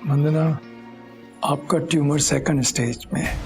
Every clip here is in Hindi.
वंदना, आपका ट्यूमर सेकंड स्टेज में है।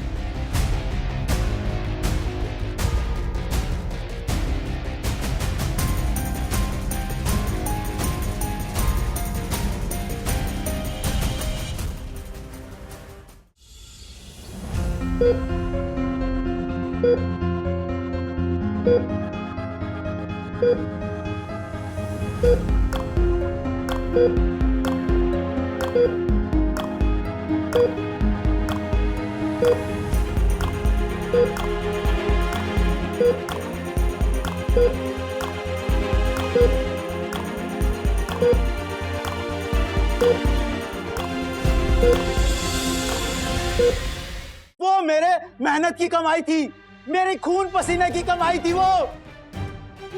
वो मेरे मेहनत की कमाई थी, मेरे खून पसीने की कमाई थी वो।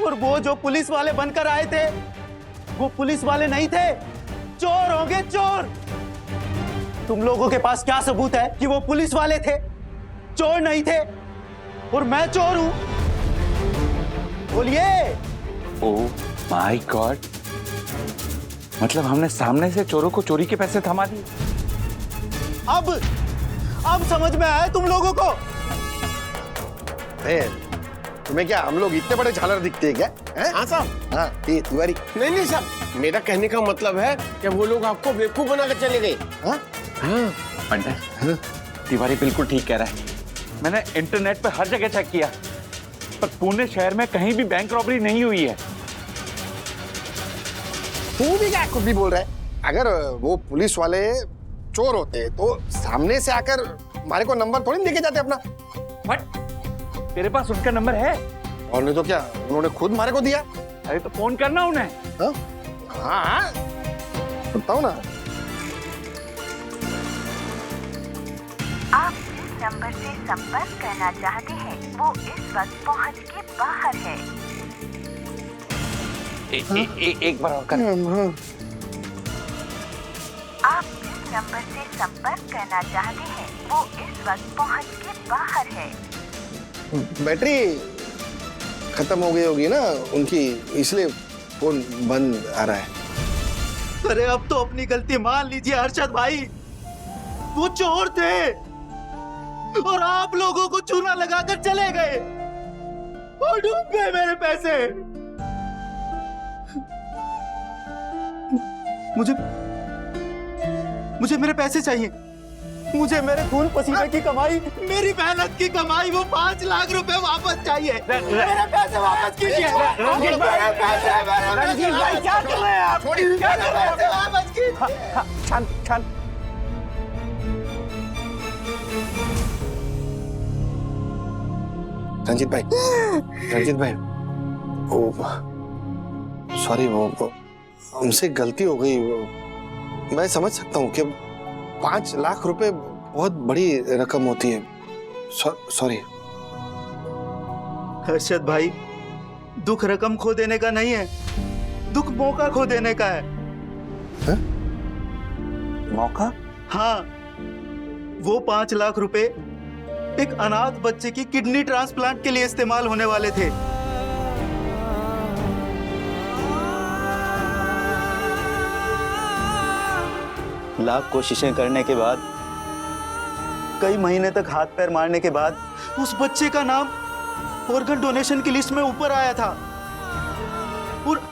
और वो जो पुलिस वाले बनकर आए थे, वो पुलिस वाले नहीं थे, चोर होंगे चोर। तुम लोगों के पास क्या सबूत है कि वो पुलिस वाले थे, चोर नहीं थे? और मैं चोर हूं? बोलिए। ओह माय गॉड, मतलब हमने सामने से चोरों को चोरी के पैसे थमा दिए। अब समझ में आया तुम लोगों को? तुम्हें क्या हम लोग इतने बड़े झालर दिखते हैं क्या? हाँ साहब, हाँ ये तिवारी। नहीं साहब, मेरा कहने का मतलब है कि वो लोग आपको बेवकूफ बनाकर चले गए। हाँ पंडित, तिवारी बिल्कुल ठीक कह रहा है। मैंने इंटरनेट पे हर जगह चेक किया, पर पुणे शहर में कहीं भी बैंक रॉबरी नहीं हुई है। तू भी क्या कुछ भी बोल रहा है? अगर वो पुलिस वाले चोर होते तो सामने से आकर हमारे को नंबर थोड़ी देके जाते अपना। बट तेरे पास उनका नंबर है? और नहीं तो क्या, उन्होंने खुद हमारे को दिया। अरे तो फोन करना उन्हें। हाँ बताओ ना। आप जिस नंबर से संपर्क करना चाहते हैं वो इस वक्त पहुंच के बाहर है। एक बार और कर। आप जिस नंबर से संपर्क करना चाहते हैं वो इस वक्त पहुंच के बाहर है। बैटरी खत्म हो गई होगी ना उनकी, इसलिए फोन बंद आ रहा है। अरे अब तो अपनी गलती मान लीजिए अरशद भाई, वो चोर थे और आप लोगों को चूना लगाकर चले गए और डूब गए मेरे पैसे। मुझे मेरे पैसे चाहिए, मुझे मेरे खून पसीने की कमाई, मेरी मेहनत की कमाई, वो 5 लाख रुपए वापस चाहिए। मेरे पैसे वापस कीजिए। रंजीत भाई क्या कर रहे हैं आप? क्या कर रहे हैं? वापस कीजिए। शांत। रंजीत भाई, वो सॉरी, वो हमसे गलती हो गई। मैं समझ सकता हूँ कि 5 लाख रुपए बहुत बड़ी रकम होती है। सॉरी। अरशद भाई, दुख रकम खो देने का नहीं है, दुख मौका खो देने का है। मौका? हाँ, वो 5 लाख रुपए एक अनाथ बच्चे की किडनी ट्रांसप्लांट के लिए इस्तेमाल होने वाले थे। लाख कोशिशें करने के बाद, कई महीने तक हाथ पैर मारने के बाद उस बच्चे का नाम ऑर्गन डोनेशन की लिस्ट में ऊपर आया था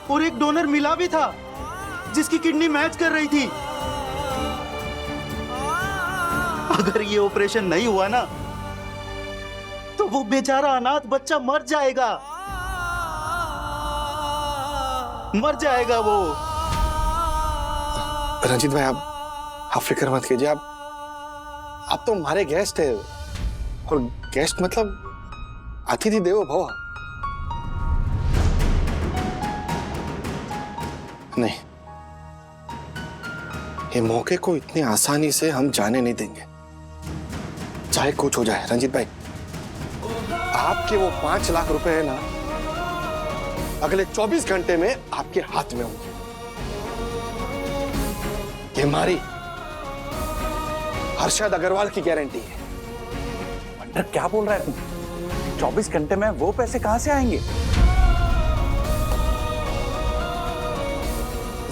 और एक डोनर मिला भी था जिसकी किडनी मैच कर रही थी। अगर ये ऑपरेशन नहीं हुआ ना तो वो बेचारा अनाथ बच्चा मर जाएगा वो। रंजीत भाई, आप फिक्र मत कीजिए। आप तो हमारे गेस्ट है, और गेस्ट मतलब अतिथि देवो भव। नहीं, ये मौके को इतनी आसानी से हम जाने नहीं देंगे, चाहे कुछ हो जाए। रंजीत भाई, आपके वो 5 लाख रुपए है ना, अगले 24 घंटे में आपके हाथ में होंगे। ये हमारी अरशद अग्रवाल की गारंटी है। पंडित क्या बोल रहा है तू? 24 घंटे में वो पैसे कहां से आएंगे?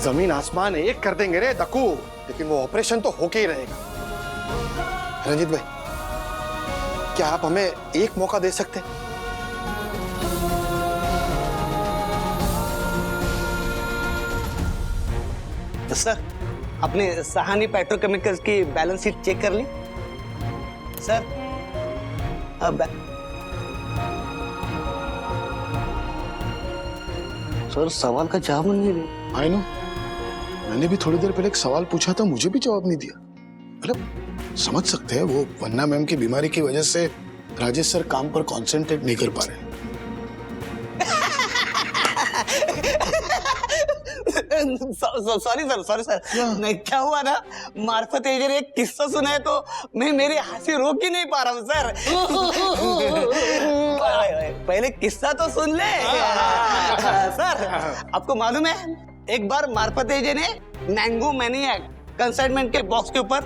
जमीन आसमान एक कर देंगे रे दक्कू, लेकिन वो ऑपरेशन तो होके ही रहेगा। रंजीत भाई, क्या आप हमें एक मौका दे सकते हैं? सर, अपने सहानी पेट्रोकेमिकल्स की बैलेंस शीट चेक कर ली सर। अब सर सवाल का जवाब नहीं दे। आई नो, मैंने भी थोड़ी देर पहले एक सवाल पूछा था, मुझे भी जवाब नहीं दिया। मतलब समझ सकते हैं वो वन्ना मैम की बीमारी की वजह से राजेश सर काम पर कंसंट्रेट नहीं कर पा रहे। सॉरी सर नहीं, क्या हुआ ना, मार्फत एजे ने एक किस्सा सुना है तो मैं मेरी हंसी रोक ही नहीं पा रहा हूँ सर। पहले किस्सा तो सुन ले। सर, आपको मालूम है एक बार मार्फत एजे ने मैंगो मैनिएक कंसाइनमेंट के बॉक्स के ऊपर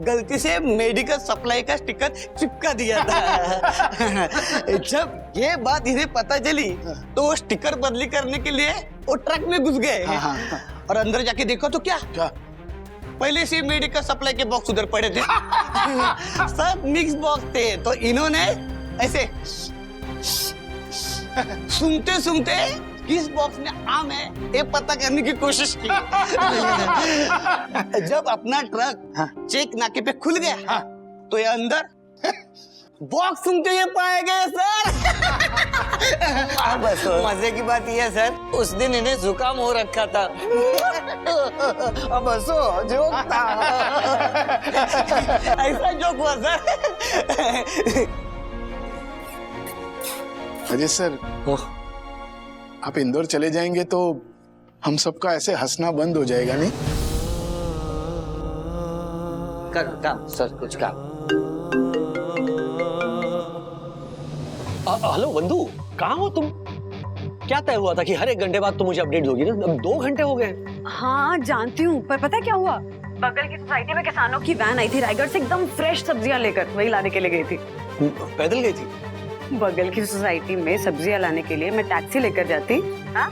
गलती से मेडिकल सप्लाई का स्टिकर चिपका दिया था। जब ये बात इन्हें पता चली तो वो स्टिकर बदली करने के लिए वो ट्रक में घुस गए। और अंदर जाके देखो तो क्या पहले से मेडिकल सप्लाई के बॉक्स उधर पड़े थे। सब मिक्स बॉक्स थे, तो इन्होंने ऐसे सुनते किस बॉक्स में आम है ये पता करने की कोशिश की। जब अपना ट्रक चेक नाके पे खुल गया तो ये अंदर बॉक्स सुनते हुए पाए गए सर। बस मजे की बात यह है सर, उस दिन इन्हें जुकाम हो रखा था। अब हंसो, जोक था। ऐसा जोक हुआ सर। अजय सर, आप इंदौर चले जाएंगे तो हम सबका ऐसे हंसना बंद हो जाएगा नहीं? काम सर, कुछ काम। हेलो बंधु, कहाँ हो तुम? क्या तय हुआ था कि हर 1 घंटे बाद तुम मुझे अपडेट दोगी ना? अब 2 घंटे हो गए। हाँ जानती हूँ, पर पता है क्या हुआ? बगल की सोसाइटी में किसानों की वैन आई थी रायगढ़ से, एकदम फ्रेश सब्जियां लेकर, वही लाने के लिए गई थी। पैदल गई थी? बगल की सोसाइटी में सब्जियां लाने के लिए मैं टैक्सी लेकर जाती। हाँ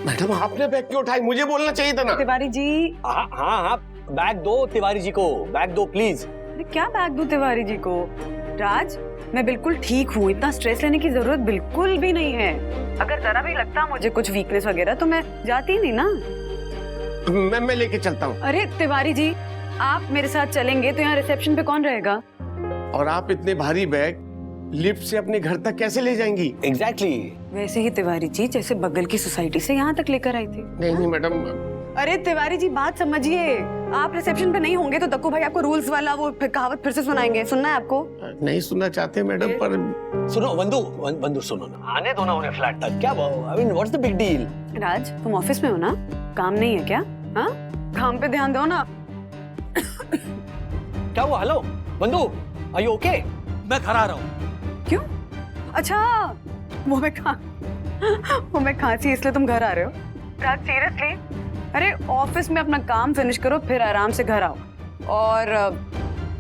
मैडम, आपने बैग क्यों उठाई? मुझे बोलना चाहिए था ना। तिवारी जी। हाँ, बैग दो तिवारी जी को, बैग दो प्लीज। अरे क्या बैग दूं तिवारी जी को? राज, मैं बिल्कुल ठीक हूँ, इतना स्ट्रेस लेने की जरूरत बिल्कुल भी नहीं है। अगर जरा भी लगता मुझे कुछ वीकनेस वगैरह तो मैं जाती नहीं ना। मैं लेके चलता हूँ। अरे तिवारी जी, आप मेरे साथ चलेंगे तो यहाँ रिसेप्शन पे कौन रहेगा? और आप इतने भारी बैग लिफ्ट से अपने घर तक कैसे ले जाएंगी? एग्जैक्टली। वैसे ही तिवारी जी जैसे बगल की सोसाइटी से यहाँ तक लेकर आई थी। नहीं मैडम। अरे तिवारी जी बात समझिए, आप रिसेप्शन पे नहीं होंगे तो दक्कू भाई आपको रूल्स वाला वो कहावत फिर से सुनाएंगे। सुनना है आपको? नहीं सुनना चाहते मैडम, पर सुनो बंधु सुनो ना, आने दो ना उन्हें फ्लैट तक। क्या I mean what's the big deal? Raj, तुम ऑफिस में हो ना, काम नहीं है क्या? हाँ, काम पे ध्यान दो ना। क्या हुआ? हेलो बंधु, आर यू ओके? मैं घर आ रहा हूँ। क्यों? अच्छा, वो मैं खांसी इसलिए तुम घर आ रहे हो? राज सीरियसली? अरे ऑफिस में अपना काम फिनिश करो, फिर आराम से घर आओ, और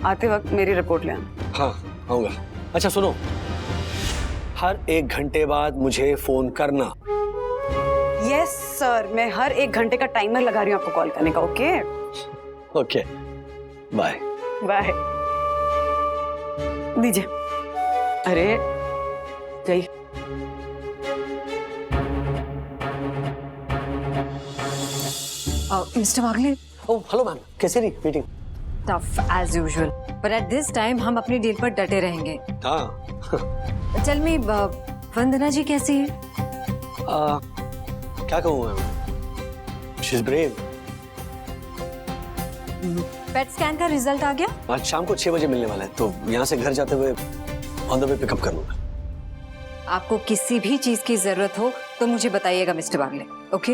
आते वक्त मेरी रिपोर्ट ले आना। हाँ, आऊंगा। अच्छा सुनो, हर 1 घंटे बाद मुझे फोन करना। यस सर, मैं हर 1 घंटे का टाइमर लगा रही हूँ आपको कॉल करने का। Okay okay, bye bye. दीजिए। अरे गई। Mister Wagle. Oh hello ma'am, कैसे रही meeting? Tough as usual, but at this time हम अपनी डील पर डटे रहेंगे। हाँ। टेल मी, वंदना जी कैसी है? क्या कहूँ ma'am, she is brave. PET scan का रिजल्ट आ गया? आज शाम को 6 बजे मिलने वाला है, तो यहाँ से घर जाते हुए ऑन द वे पिकअप कर लूंगा। आपको किसी भी चीज की जरूरत हो तो मुझे बताइएगा मिस्टर वागले। ओके?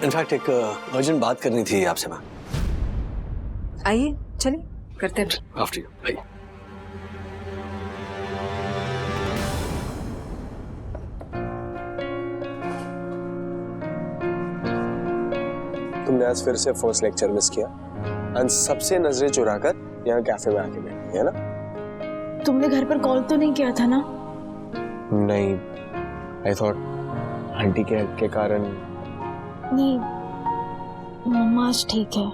इनफैक्ट एक अर्जेंट बात करनी थी आपसे मैम। आइए चलिए करते हैं। After you. आइए। तुमने आज फिर से फर्स्ट लेक्चर मिस किया और सबसे नजरें चुराकर यहाँ कैफे में आके बैठी है ना? तुमने घर पर कॉल तो नहीं किया था ना? नहीं, आई थॉट आंटी के हेल्प के कारण? नहीं, मम्मा आज ठीक है।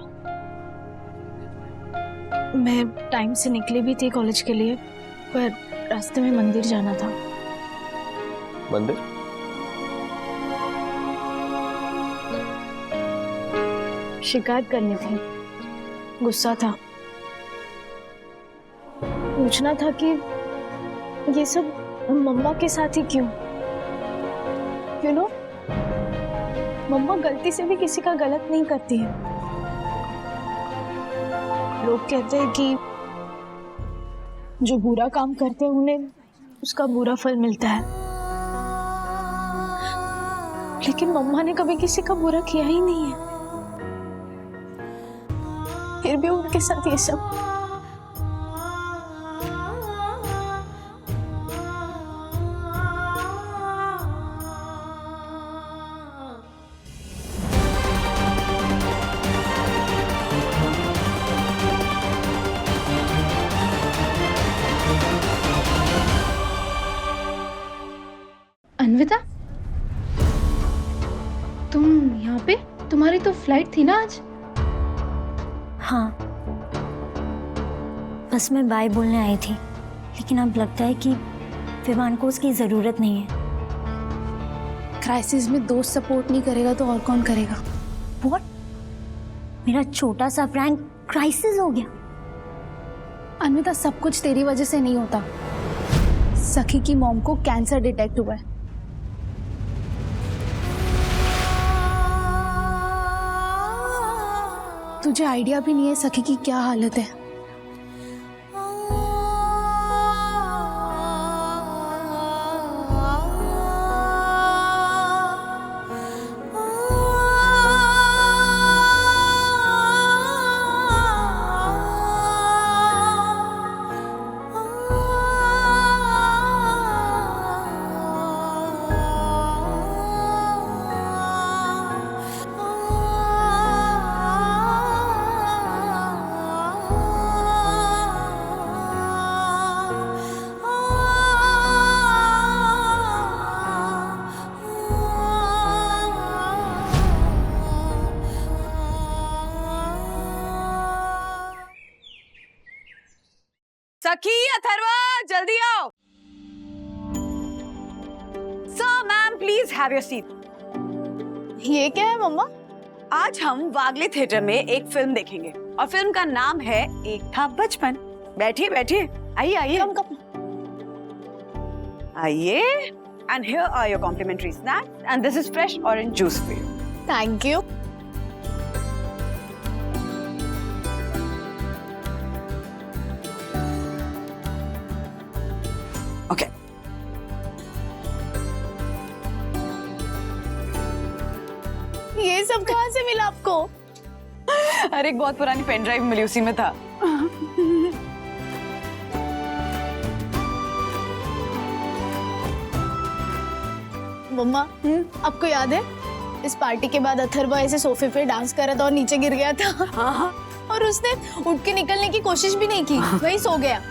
मैं टाइम से निकली भी थी कॉलेज के लिए, पर रास्ते में मंदिर जाना था। मंदिर? शिकायत करनी थी, गुस्सा था, पूछना था कि ये सब मम्मा के साथ ही क्यों? यू नो, मम्मा गलती से भी किसी का गलत नहीं करती है। लोग कहते हैं कि जो बुरा काम करते हैं उन्हें उसका बुरा फल मिलता है, लेकिन मम्मा ने कभी किसी का बुरा किया ही नहीं है, फिर भी उनके साथ ये सब। अन्विता, तुम यहाँ पे? तुम्हारी तो फ्लाइट थी ना आज? हाँ, बस मैं बाय बोलने आई थी, लेकिन अब लगता है कि विमान को उसकी जरूरत नहीं है। क्राइसिस में दोस्त सपोर्ट नहीं करेगा तो और कौन करेगा? व्हाट? मेरा छोटा सा प्रैंक क्राइसिस हो गया? अन्विता, सब कुछ तेरी वजह से नहीं होता। सखी की मॉम को कैंसर डिटेक्ट हुआ है। तुझे आइडिया भी नहीं है सखी की क्या हालत है। सखी, अथर्वा, जल्दी आओ। Sir, ma'am, please have your seat. ये क्या है मम्मा? आज हम वागले थिएटर में एक फिल्म देखेंगे और फिल्म का नाम है एक था बचपन। बैठिए बैठिए, आइए आइए आइए। And here are your complimentary snacks and this is fresh orange juice for you. Thank you. Okay. ये सब कहाँ से मिला आपको? अरे, एक बहुत पुरानी पेन ड्राइव मिली, उसी में था। मम्मा, आपको याद है इस पार्टी के बाद अथर्वा ऐसे सोफे पे डांस कर रहा था और नीचे गिर गया था? हाँ। और उसने उठ के निकलने की कोशिश भी नहीं की, वही सो गया।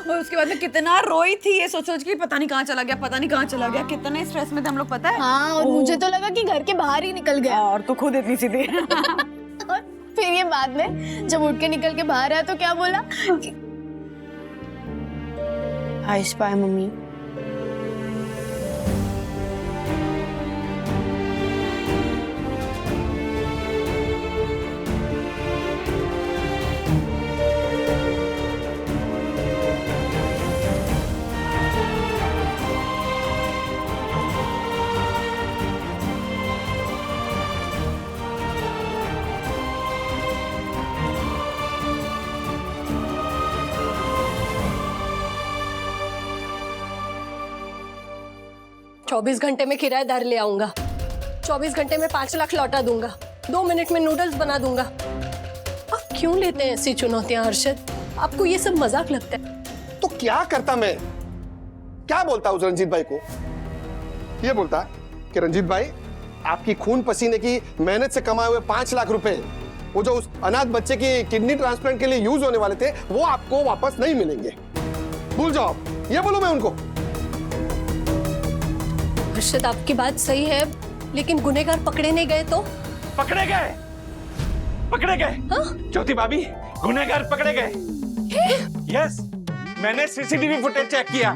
और उसके बाद में कितना रोई थी, ये सोच सोच के पता नहीं कहाँ चला गया, पता नहीं कहाँ चला गया। कितने स्ट्रेस में थे हम लोग, पता है? हाँ, और मुझे तो लगा कि घर के बाहर ही निकल गया। और तो खुद इतनी सीधी। और फिर ये बाद में जब उठ के निकल के बाहर आया तो क्या बोला? I spy mummy. चौबीस घंटे में किराएदार ले आऊंगा, 24 घंटे में 5 लाख लौटा दूंगा, 2 मिनट में नूडल्स बना दूंगा। आप क्यों लेते हैं ऐसी चुनौतियां हर्षद? आपको ये सब मजाक लगता है? तो क्या करता मैं? क्या बोलता उस रंजीत भाई को? ये बोलता कि रंजीत भाई, आपकी खून पसीने की मेहनत से कमाए हुए 5 लाख रुपए, वो जो उस अनाथ बच्चे की किडनी ट्रांसप्लांट के लिए यूज होने वाले थे, वो आपको वापस नहीं मिलेंगे, भूल जाओ। ये बोलूं मैं उनको? हर्षद आपकी बात सही है, लेकिन गुनहगार पकड़े नहीं गए तो? पकड़े गए, पकड़े गए। ज्योति भाभी, गुनहगार पकड़े गए। यस, मैंने सीसीटीवी फुटेज चेक किया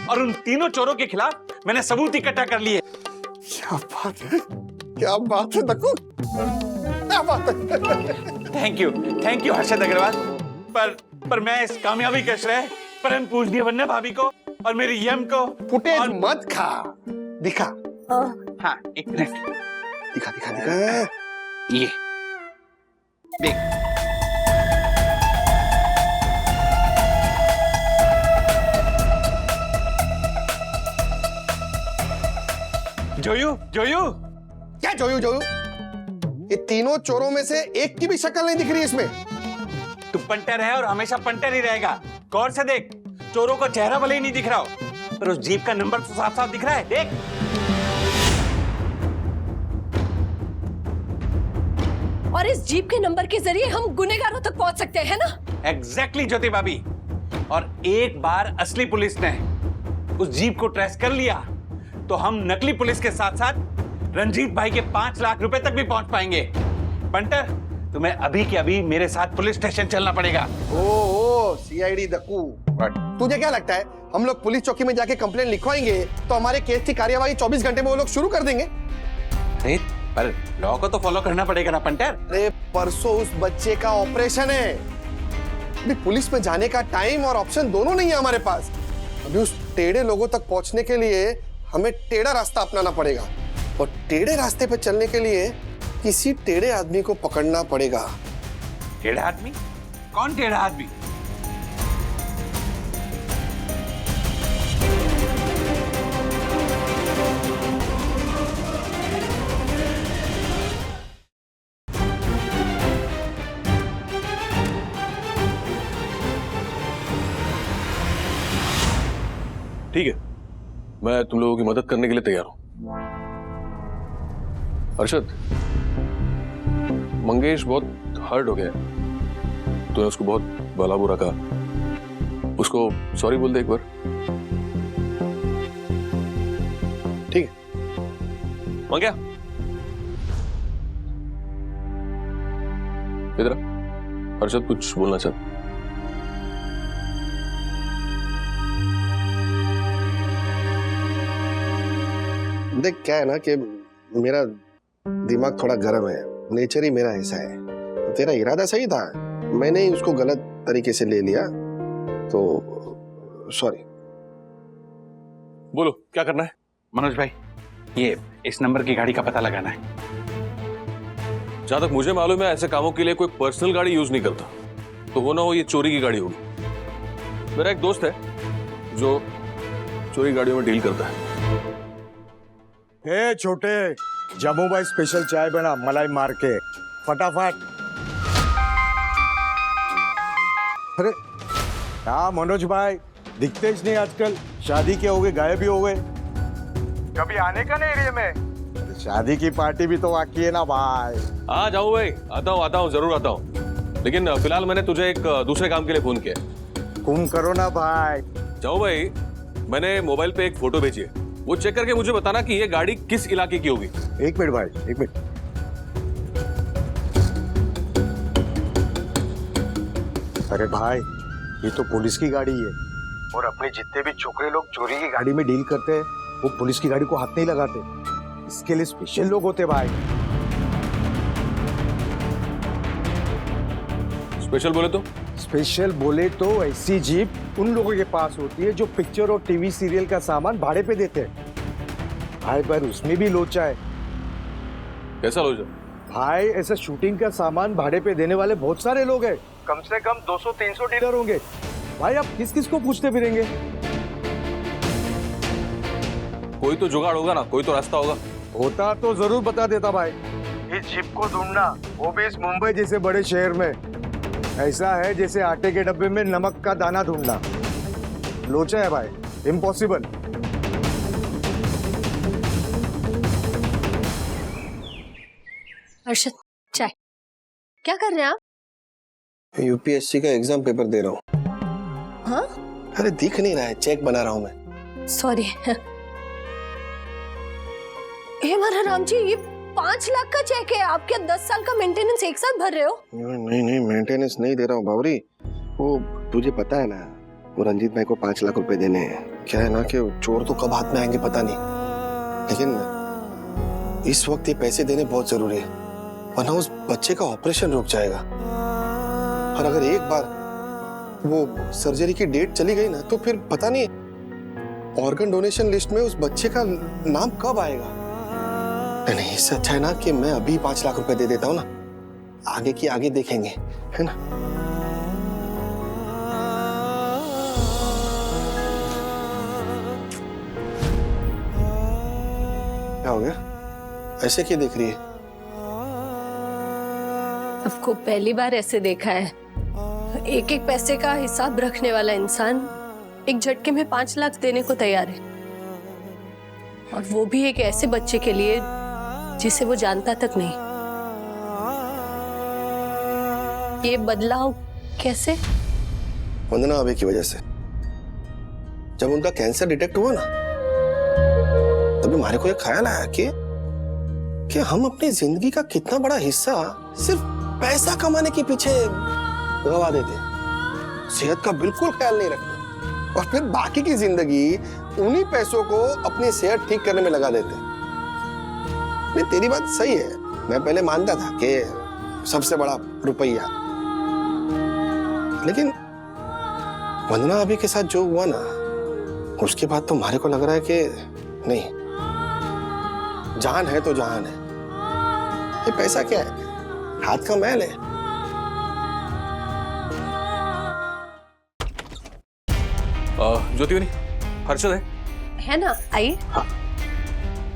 और उन तीनों चोरों के खिलाफ मैंने सबूत इकट्ठा कर लिए। क्या बात है, क्या बात है दक्कू, क्या बात है। Thank you Harshad Agarwal. पर मैं इस कामयाबी का श्रेय परम पूजनीय वन्ना भाभी को और मेरी यम को। फुटेज मत खा, दिखा। हाँ, एक मिनट। दिखा दिखा दिखा। ये देख। जोयू, जोयू। क्या जोयू जोयू? ये तीनों चोरों में से एक की भी शक्ल नहीं दिख रही इसमें। तू पंटर है और हमेशा पंटर ही रहेगा। गौर से देख, चोरों का चेहरा भले ही नहीं दिख रहा हो, पर उस जीप का नंबर तो साफ साफ दिख रहा है। देख। और इस जीप के नंबर के जरिए हम गुनहगारों तक पहुंच सकते हैं ना? एग्जैक्टली ज्योति भाभी। और एक बार असली पुलिस ने उस जीप को ट्रेस कर लिया तो हम नकली पुलिस के साथ साथ रंजीत भाई के 5 लाख रुपए तक भी पहुंच पाएंगे। पंटर, तुम्हें अभी के अभी मेरे साथ पुलिस स्टेशन चलना पड़ेगा। ओ सीआईडी दक्कू, तुझे क्या लगता है हम लोग पुलिस चौकी में जाके कंप्लेंट लिखवाएंगे तो हमारे केस की कार्यवाही 24 घंटे में वो लोग शुरू कर देंगे? नहीं, पर लॉ को तो फॉलो करना पड़ेगा ना पंटर। अरे परसों उस बच्चे का ऑपरेशन है, अभी पुलिस में जाने का टाइम और ऑप्शन दोनों नहीं है हमारे पास। अभी उस टेढ़े लोगों तक पहुंचने के लिए हमें टेढ़ा रास्ता अपनाना पड़ेगा, और टेढ़े रास्ते पे चलने के लिए किसी टेढ़े आदमी को पकड़ना पड़ेगा। टेढ़ा आदमी? कौन टेढ़ा आदमी? ठीक है, मैं तुम लोगों की मदद करने के लिए तैयार हूं। अर्शद, मंगेश बहुत हर्ट हो गया, तूने उसको बहुत भला बुरा कहा, उसको सॉरी बोल दे एक बार। ठीक है मंग्या, इधर आ। अर्शद कुछ बोलना चाहता। देख, क्या है ना कि मेरा दिमाग थोड़ा गर्म है, नेचर ही मेरा ऐसा है। तो तेरा इरादा सही था, मैंने ही उसको गलत तरीके से ले लिया, तो सॉरी। बोलो क्या करना है? मनोज भाई, ये इस नंबर की गाड़ी का पता लगाना है। जहां तक मुझे मालूम है ऐसे कामों के लिए कोई पर्सनल गाड़ी यूज नहीं करता, तो वो ना हो ये चोरी की गाड़ी होगी। मेरा एक दोस्त है जो चोरी गाड़ियों में डील करता है। ए छोटे, जम्मू भाई स्पेशल चाय बना मलाई मार के, फटाफट। अरे क्या मनोज भाई, दिखते ही नहीं आजकल, शादी के हो गए, गायब ही हो गए। कभी आने का नहीं एरिया में? शादी की पार्टी भी तो बाकी है ना भाई। हाँ जाऊँ भाई, आता हूँ जरूर आता हूँ, लेकिन फिलहाल मैंने तुझे एक दूसरे काम के लिए फोन किया। तुम करो ना भाई। जाऊँ भाई, मैंने मोबाइल पे एक फोटो भेजी है, वो चेक करके मुझे बताना कि ये गाड़ी किस इलाके की होगी। एक मिनट भाई, एक मिनट। अरे भाई, ये तो पुलिस की गाड़ी है, और अपने जितने भी छोकरे लोग चोरी की गाड़ी में डील करते हैं वो पुलिस की गाड़ी को हाथ नहीं लगाते, इसके लिए स्पेशल लोग होते भाई। स्पेशल बोले तो? स्पेशल बोले तो ऐसी जीप उन लोगों के पास होती है जो पिक्चर और टीवी सीरियल का सामान भाड़े पे देते हैं भाई, पर उसमें भी लोचा है। कैसा लोचा? भाई ऐसा शूटिंग का सामान भाड़े पे देने वाले बहुत सारे लोग हैं, कम से कम 200-300 डीलर होंगे भाई। आप किस किस को पूछते फिरेंगे? कोई तो जुगाड़ होगा ना, कोई तो रास्ता होगा। होता तो जरूर बता देता भाई। इस जीप को ढूंढना, वो भी इस मुंबई जैसे बड़े शहर में, ऐसा है जैसे आटे के डब्बे में नमक का दाना ढूंढना। लोचा है भाई, इम्पॉसिबल। अर्शद, चाय। क्या कर रहे हैं आप? यूपीएससी का एग्जाम पेपर दे रहा हूँ। हाँ? अरे दिख नहीं रहा है, चेक बना रहा हूँ मैं। सॉरी। हे मारा राम जी, ये 5 लाख का चेक है। आप क्या 10 साल का मेंटेनेंस एक साथ भर रहे हो? नहीं नहीं, मेंटेनेंस नहीं दे रहा हूँ बावरी। वो तुझे पता है ना, वो रंजीत भाई को 5 लाख रुपए देने हैं। क्या है ना कि चोर तो कब हाथ में आएंगे पता नहीं, लेकिन इस वक्त ये पैसे देने बहुत जरूरी है, वरना उस बच्चे का ऑपरेशन रुक जाएगा। और अगर एक बार वो सर्जरी की डेट चली गई ना, तो फिर पता नहीं ऑर्गन डोनेशन लिस्ट में उस बच्चे का नाम कब आएगा। नहीं, इससे अच्छा है ना कि मैं अभी 5 लाख रुपए दे देता हूँ ना, आगे की आगे देखेंगे, है ना। क्या हो गया, ऐसे क्यों देख रही है? आपको पहली बार ऐसे देखा है। एक एक पैसे का हिसाब रखने वाला इंसान एक झटके में 5 लाख देने को तैयार है, और वो भी एक ऐसे बच्चे के लिए जिसे वो जानता तक नहीं। ये बदलाव कैसे? वंदना अबे की वजह से। जब उनका कैंसर डिटेक्ट हुआ ना, तभी हमारे को ये ख्याल आया कि हम अपनी जिंदगी का कितना बड़ा हिस्सा सिर्फ पैसा कमाने के पीछे गवा देते, सेहत का बिल्कुल ख्याल नहीं रखते, और फिर बाकी की जिंदगी उन्हीं पैसों को अपनी सेहत ठीक करने में लगा देते। नहीं, तेरी बात सही है, मैं पहले मानता था कि सबसे बड़ा रुपया, लेकिन वंदना अभी के साथ जो हुआ ना, उसके बाद तो हमारे को लग रहा है कि नहीं, जान है तो जान है। ये पैसा क्या है, हाथ का मैल है। ज्योति बनी, हर्षद है ना? आइए। हाँ।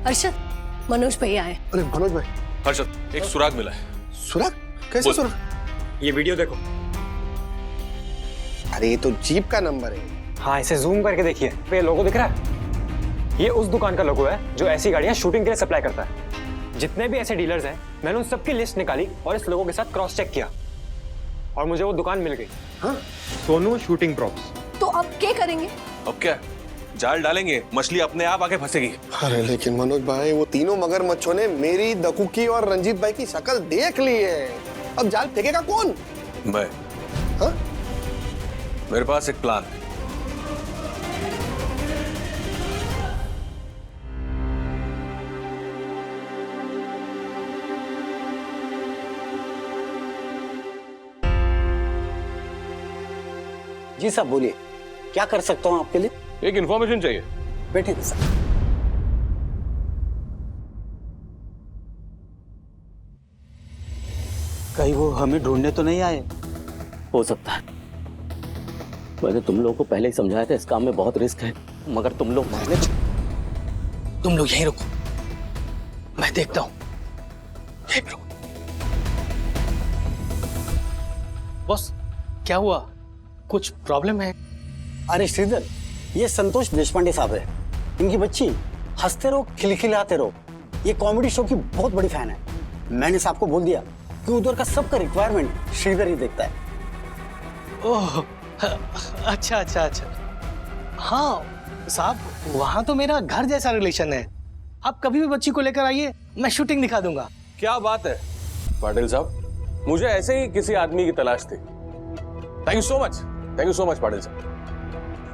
हर्षद, मनोज भैया आए। अरे मनोज भाई। हर्षद, एक सुराग मिला है। सुराग? कैसे सुराग? ये वीडियो देखो। अरे ये तो जीप का नंबर है। हाँ, इसे जूम करके देखिए। ये लोगो दिख रहा है? ये उस दुकान का लोगो है जो ऐसी गाड़ियां शूटिंग के लिए सप्लाई करता है। जितने भी ऐसे डीलर्स हैं, मैंने उन सबकी लिस्ट निकाली और इस लोगों के साथ क्रॉस चेक किया, और मुझे वो दुकान मिल गई। हाँ? Sonu shooting props. तो अब क्या करेंगे? अब क्या, जाल डालेंगे, मछली अपने आप आके फंसेगी। अरे लेकिन मनोज भाई, वो तीनों मगरमच्छों ने मेरी, दकू की और रंजीत भाई की शक्ल देख ली है। अब जाल फेंकेगा कौन? मैं। हाँ? मेरे पास एक प्लान है। जी साहब बोलिए, क्या कर सकता हूँ आपके लिए? एक इंफॉर्मेशन चाहिए। बैठिए सर। कहीं वो हमें ढूंढने तो नहीं आए? हो सकता है। मैंने तुम लोगों को पहले ही समझाया था, इस काम में बहुत रिस्क है, मगर तुम लोग तुम लोग यहीं रुको, मैं देखता हूँ। यहीं रुको। बॉस, क्या हुआ? कुछ प्रॉब्लम है? अरे श्रीधर, ये संतोष देशपांडे साहब है। इनकी बच्ची हंसते रहो, खिलखिलाते रहो, ये कॉमेडी शो की बहुत बड़ी फैन है। मैंने साहब को बोल दिया कि उधर का सबका रिक्वायरमेंट श्रीधर ही देखता है। ओह, अच्छा अच्छा अच्छा। हाँ साहब, वहाँ तो मेरा घर जैसा रिलेशन है। आप कभी भी बच्ची को लेकर आइए, मैं शूटिंग दिखा दूंगा। क्या बात है पाटिल साहब, मुझे ऐसे ही किसी आदमी की तलाश थी। Thank you so much, thank you so much Patil साहब।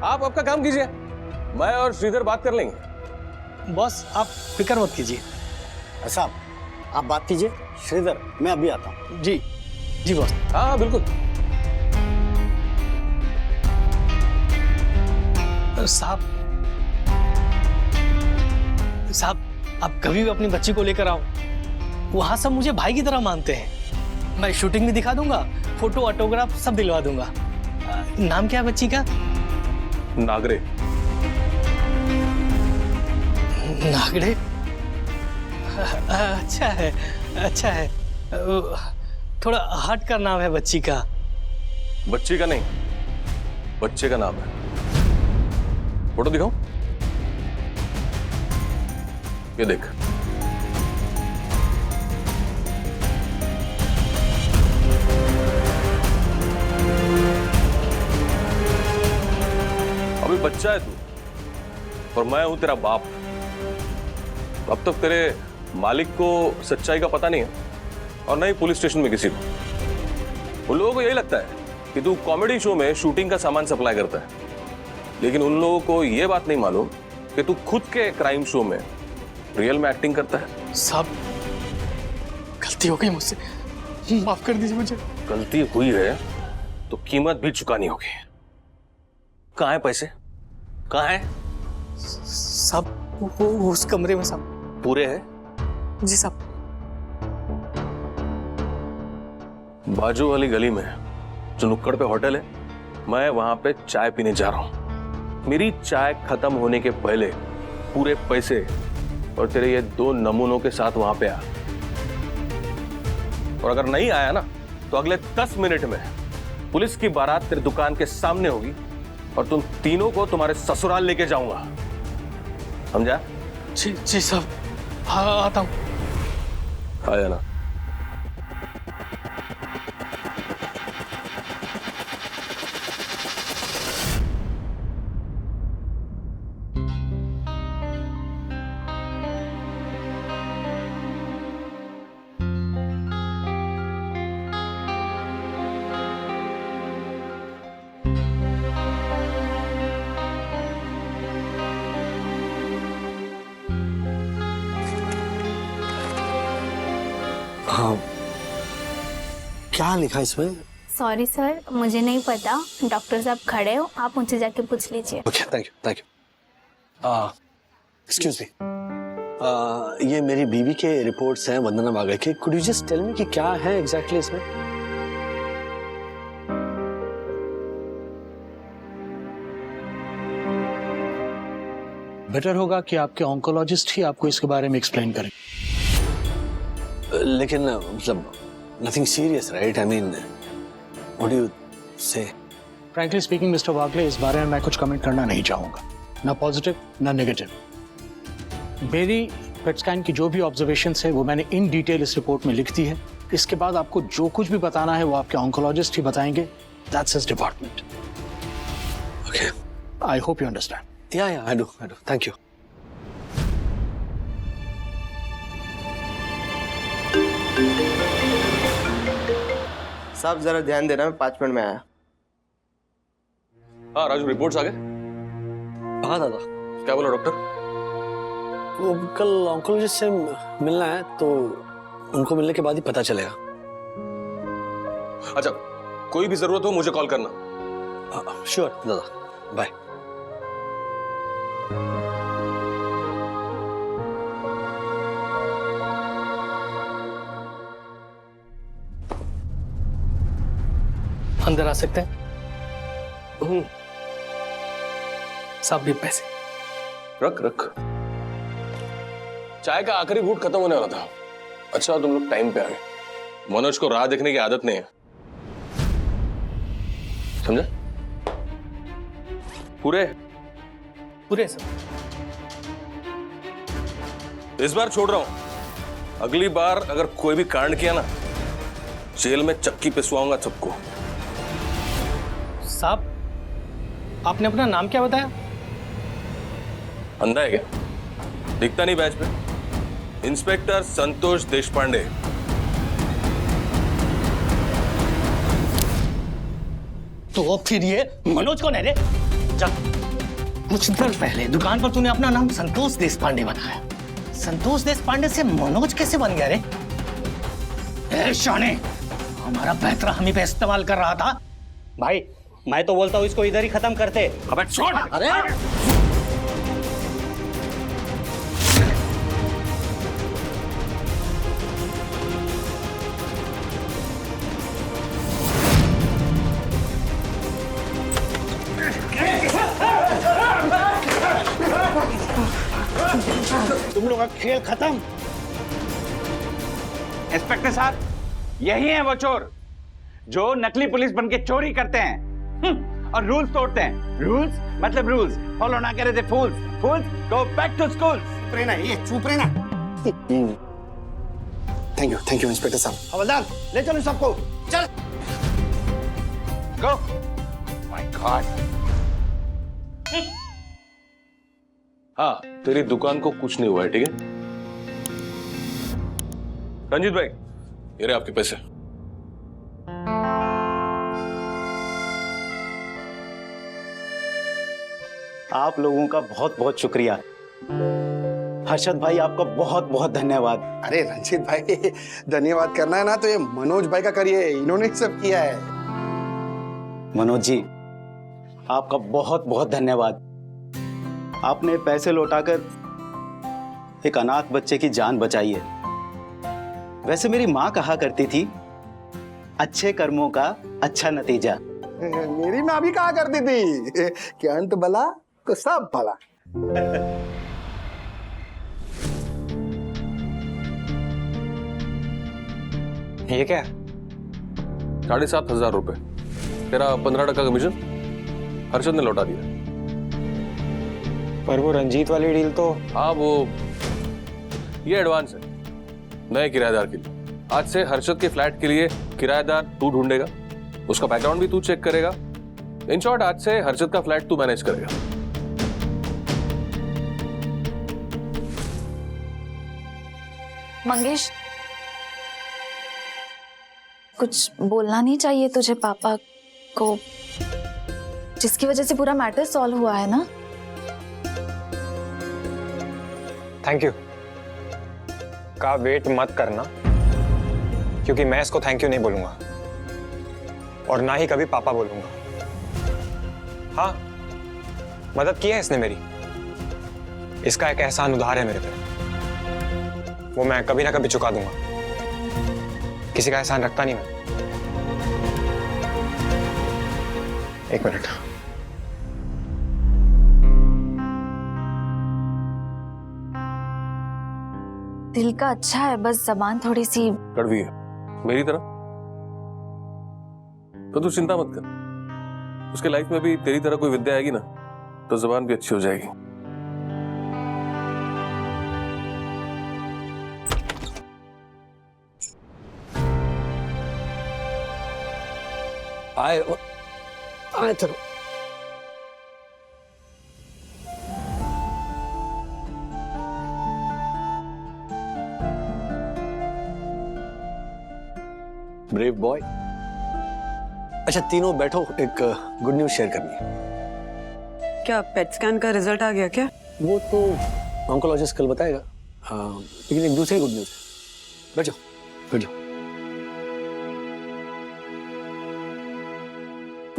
आप आपका काम कीजिए, मैं और श्रीधर बात कर लेंगे। बॉस आप फिक्र मत कीजिए। साहब आप बात कीजिए, श्रीधर मैं अभी आता हूँ। जी जी बॉस। हाँ बिल्कुल। साहब साहब, आप कभी भी अपनी बच्ची को लेकर आओ, वहां सब मुझे भाई की तरह मानते हैं। मैं शूटिंग भी दिखा दूंगा, फोटो ऑटोग्राफ सब दिलवा दूंगा। नाम क्या है बच्ची का? नागरे। नागरे? अच्छा है, अच्छा है। थोड़ा हट कर नाम है बच्ची का। बच्ची का नहीं, बच्चे का नाम है। फोटो दिखाऊं? ये देख। अभी बच्चा है तू, और मैं हूं तेरा बाप। अब तक तेरे मालिक को सच्चाई का पता नहीं है और न ही पुलिस स्टेशन में किसी को। उन लोगों को यही लगता है कि तू कॉमेडी शो में शूटिंग का सामान सप्लाई करता है, लेकिन उन लोगों को यह बात नहीं मालूम कि तू खुद के क्राइम शो में रियल में एक्टिंग करता है। साहब गलती हो गई मुझसे, माफ कर दीजिए मुझे। गलती हुई है तो कीमत भी चुकानी होगी। कहाँ है पैसे, कहाँ है? सब वो उस कमरे में सब पूरे है? जी साहब। बाजू वाली गली में जो नुक्कड़ पे होटल है, मैं वहां पे चाय पीने जा रहा हूं। मेरी चाय खत्म होने के पहले पूरे पैसे और तेरे ये 2 नमूनों के साथ वहां पे आ। और अगर नहीं आया ना तो अगले 10 मिनट में पुलिस की बारात तेरी दुकान के सामने होगी और तुम तीनों को तुम्हारे ससुराल लेके जाऊंगा, समझा? जी जी साहब, हाँ आता हूँ। आया ना। हाँ, क्या लिखा इसमें? सॉरी सर, मुझे नहीं पता। डॉक्टर साहब खड़े हो, आप मुझसे जाके पूछ लीजिए। Okay, thank you. Excuse me, ये मेरी बीवी के रिपोर्ट्स हैं वंदना बागड़ के। Could you just tell me कि क्या है एग्जैक्टली इसमें? बेटर होगा कि आपके ऑन्कोलॉजिस्ट ही आपको इसके बारे में एक्सप्लेन करें। लेकिन मतलब nothing serious, right? I mean what do you से? फ्रैंकली स्पीकिंग मिस्टर वागले, इस बारे में मैं कुछ कमेंट करना नहीं चाहूंगा, ना पॉजिटिव ना नेगेटिव। मेरी पेट स्कैन की जो भी ऑब्जर्वेशंस है वो मैंने इन डिटेल इस रिपोर्ट में लिख दी है। इसके बाद आपको जो कुछ भी बताना है वो आपके ऑन्कोलॉजिस्ट ही बताएंगे। That's his department. Okay, I hope you understand. या आई डू। Thank you. साहब जरा ध्यान देना, मैं 5 मिनट में आया। हाँ राजू, रिपोर्ट्स आ गए? हाँ दादा। क्या बोला डॉक्टर? वो कल ऑन्कोलॉजिस्ट से मिलना है, तो उनको मिलने के बाद ही पता चलेगा। अच्छा, कोई भी जरूरत हो मुझे कॉल करना। श्योर दादा, बाय। अंदर आ सकते हैं? साहब भी पैसे रख रख। चाय का आखिरी घूंट खत्म होने वाला था। अच्छा तुम लोग टाइम पे आ गए। मनोज को राह देखने की आदत नहीं है, समझे? पूरे पूरे सर। इस बार छोड़ रहा हूं, अगली बार अगर कोई भी कांड किया ना, जेल में चक्की पिसवाऊंगा सबको। साहब, आपने अपना नाम क्या बताया? अंधा है क्या? दिखता नहीं बैच पे? इंस्पेक्टर संतोष देशपांडे। तो फिर ये मनोज कौन है रे? जा, कुछ देर पहले दुकान पर तूने अपना नाम संतोष देशपांडे बनाया। संतोष देशपांडे से मनोज कैसे बन गया रे? ए शाने, हमारा पैतरा हम ही पे इस्तेमाल कर रहा था। भाई मैं तो बोलता हूँ इसको इधर ही खत्म करते। अबे छोड़। अरे तुम लोग का खेल खत्म। इंस्पेक्टर साहब, यही है वो चोर जो नकली पुलिस बनके चोरी करते हैं और रूल्स तोड़ते हैं। रूल्स मतलब रूल्स फॉलो ना करे थे फूल्स। फूल्स गो बैक टू स्कूल। चुप रहना। थैंक यू इंस्पेक्टर साहब। हवलदार ले चलो सबको, चल। गो। My god. हाँ, तेरी दुकान को कुछ नहीं हुआ है, ठीक है? रंजीत भाई, ये रहे आपके पैसे। आप लोगों का बहुत बहुत शुक्रिया। हर्षद भाई, आपका बहुत बहुत धन्यवाद। अरे रंजीत भाई, धन्यवाद करना है ना तो ये मनोज भाई का करिए, इन्होंने सब किया है। मनोज जी, आपका बहुत बहुत धन्यवाद। आपने पैसे लौटाकर एक अनाथ बच्चे की जान बचाई है। वैसे मेरी माँ कहा करती थी, अच्छे कर्मों का अच्छा नतीजा। मेरी माँ भी कहा करती थी कि अंत भला तो सब भला। ये क्या? 7,500 रुपए। तेरा 15% कमीशन हर्षद ने लौटा दिया। पर वो रंजीत वाली डील तो। हाँ, वो ये एडवांस है नए किराएदार के लिए। आज से हर्षद के फ्लैट के लिए किराएदार तू ढूंढेगा, उसका बैकग्राउंड भी तू चेक करेगा। इन शॉर्ट, आज से हर्षद का फ्लैट तू मैनेज करेगा। मंगेश, कुछ बोलना नहीं चाहिए तुझे पापा को, जिसकी वजह से पूरा मैटर सॉल्व हुआ है ना? थैंक यू का वेट मत करना, क्योंकि मैं इसको थैंक यू नहीं बोलूंगा और ना ही कभी पापा बोलूंगा। हाँ, मदद की है इसने मेरी, इसका एक एहसान उधार है मेरे पे, वो मैं कभी ना कभी चुका दूंगा। किसी का एहसान रखता नहीं मैं। एक मिनट। दिल का अच्छा है, बस जबान थोड़ी सी कड़वी है मेरी तरह। तो तू चिंता मत कर, उसके लाइफ में भी तेरी तरह कोई विद्या आएगी ना तो जबान भी अच्छी हो जाएगी। आए चलो। Brave boy. अच्छा तीनों बैठो, एक गुड न्यूज शेयर करनी है। क्या पेट स्कैन का रिजल्ट आ गया क्या? वो तो ऑन्कोलॉजिस्ट कल बताएगा, लेकिन एक दूसरी गुड न्यूज है। बैठ जाओ, बैठ जाओ।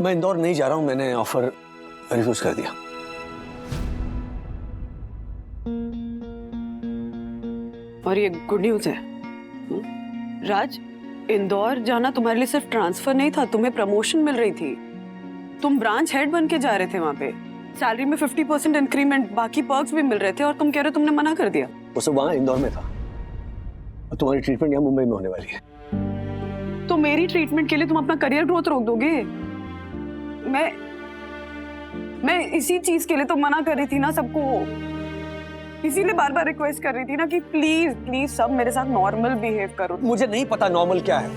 मैं इंदौर नहीं जा रहा हूं, मैंने ऑफर रिफ्यूज कर दिया। और ये गुड न्यूज है। राज, इंदौर जाना तुम्हारे लिए सिर्फ ट्रांसफर नहीं था, तुम्हें प्रमोशन मिल रही थी। तुम ब्रांच हेड बन के जा रहे थे वहां पे। सैलरी में 50% इंक्रीमेंट, बाकी पर्क्स भी मिल रहे थे, और तुम कह रहे हो तुमने मना कर दिया। वो सब वहां इंदौर में था, और तुम्हारी ट्रीटमेंट यहाँ मुंबई में होने वाली है। तो मेरी ट्रीटमेंट के लिए तुम अपना करियर ग्रोथ रोक दोगे? मैं इसी चीज के लिए तो मना कर रही थी ना सबको, इसीलिए बार बार रिक्वेस्ट कर रही थी ना कि प्लीज प्लीज सब मेरे साथ नॉर्मल बिहेव करो। मुझे नहीं पता नॉर्मल क्या है,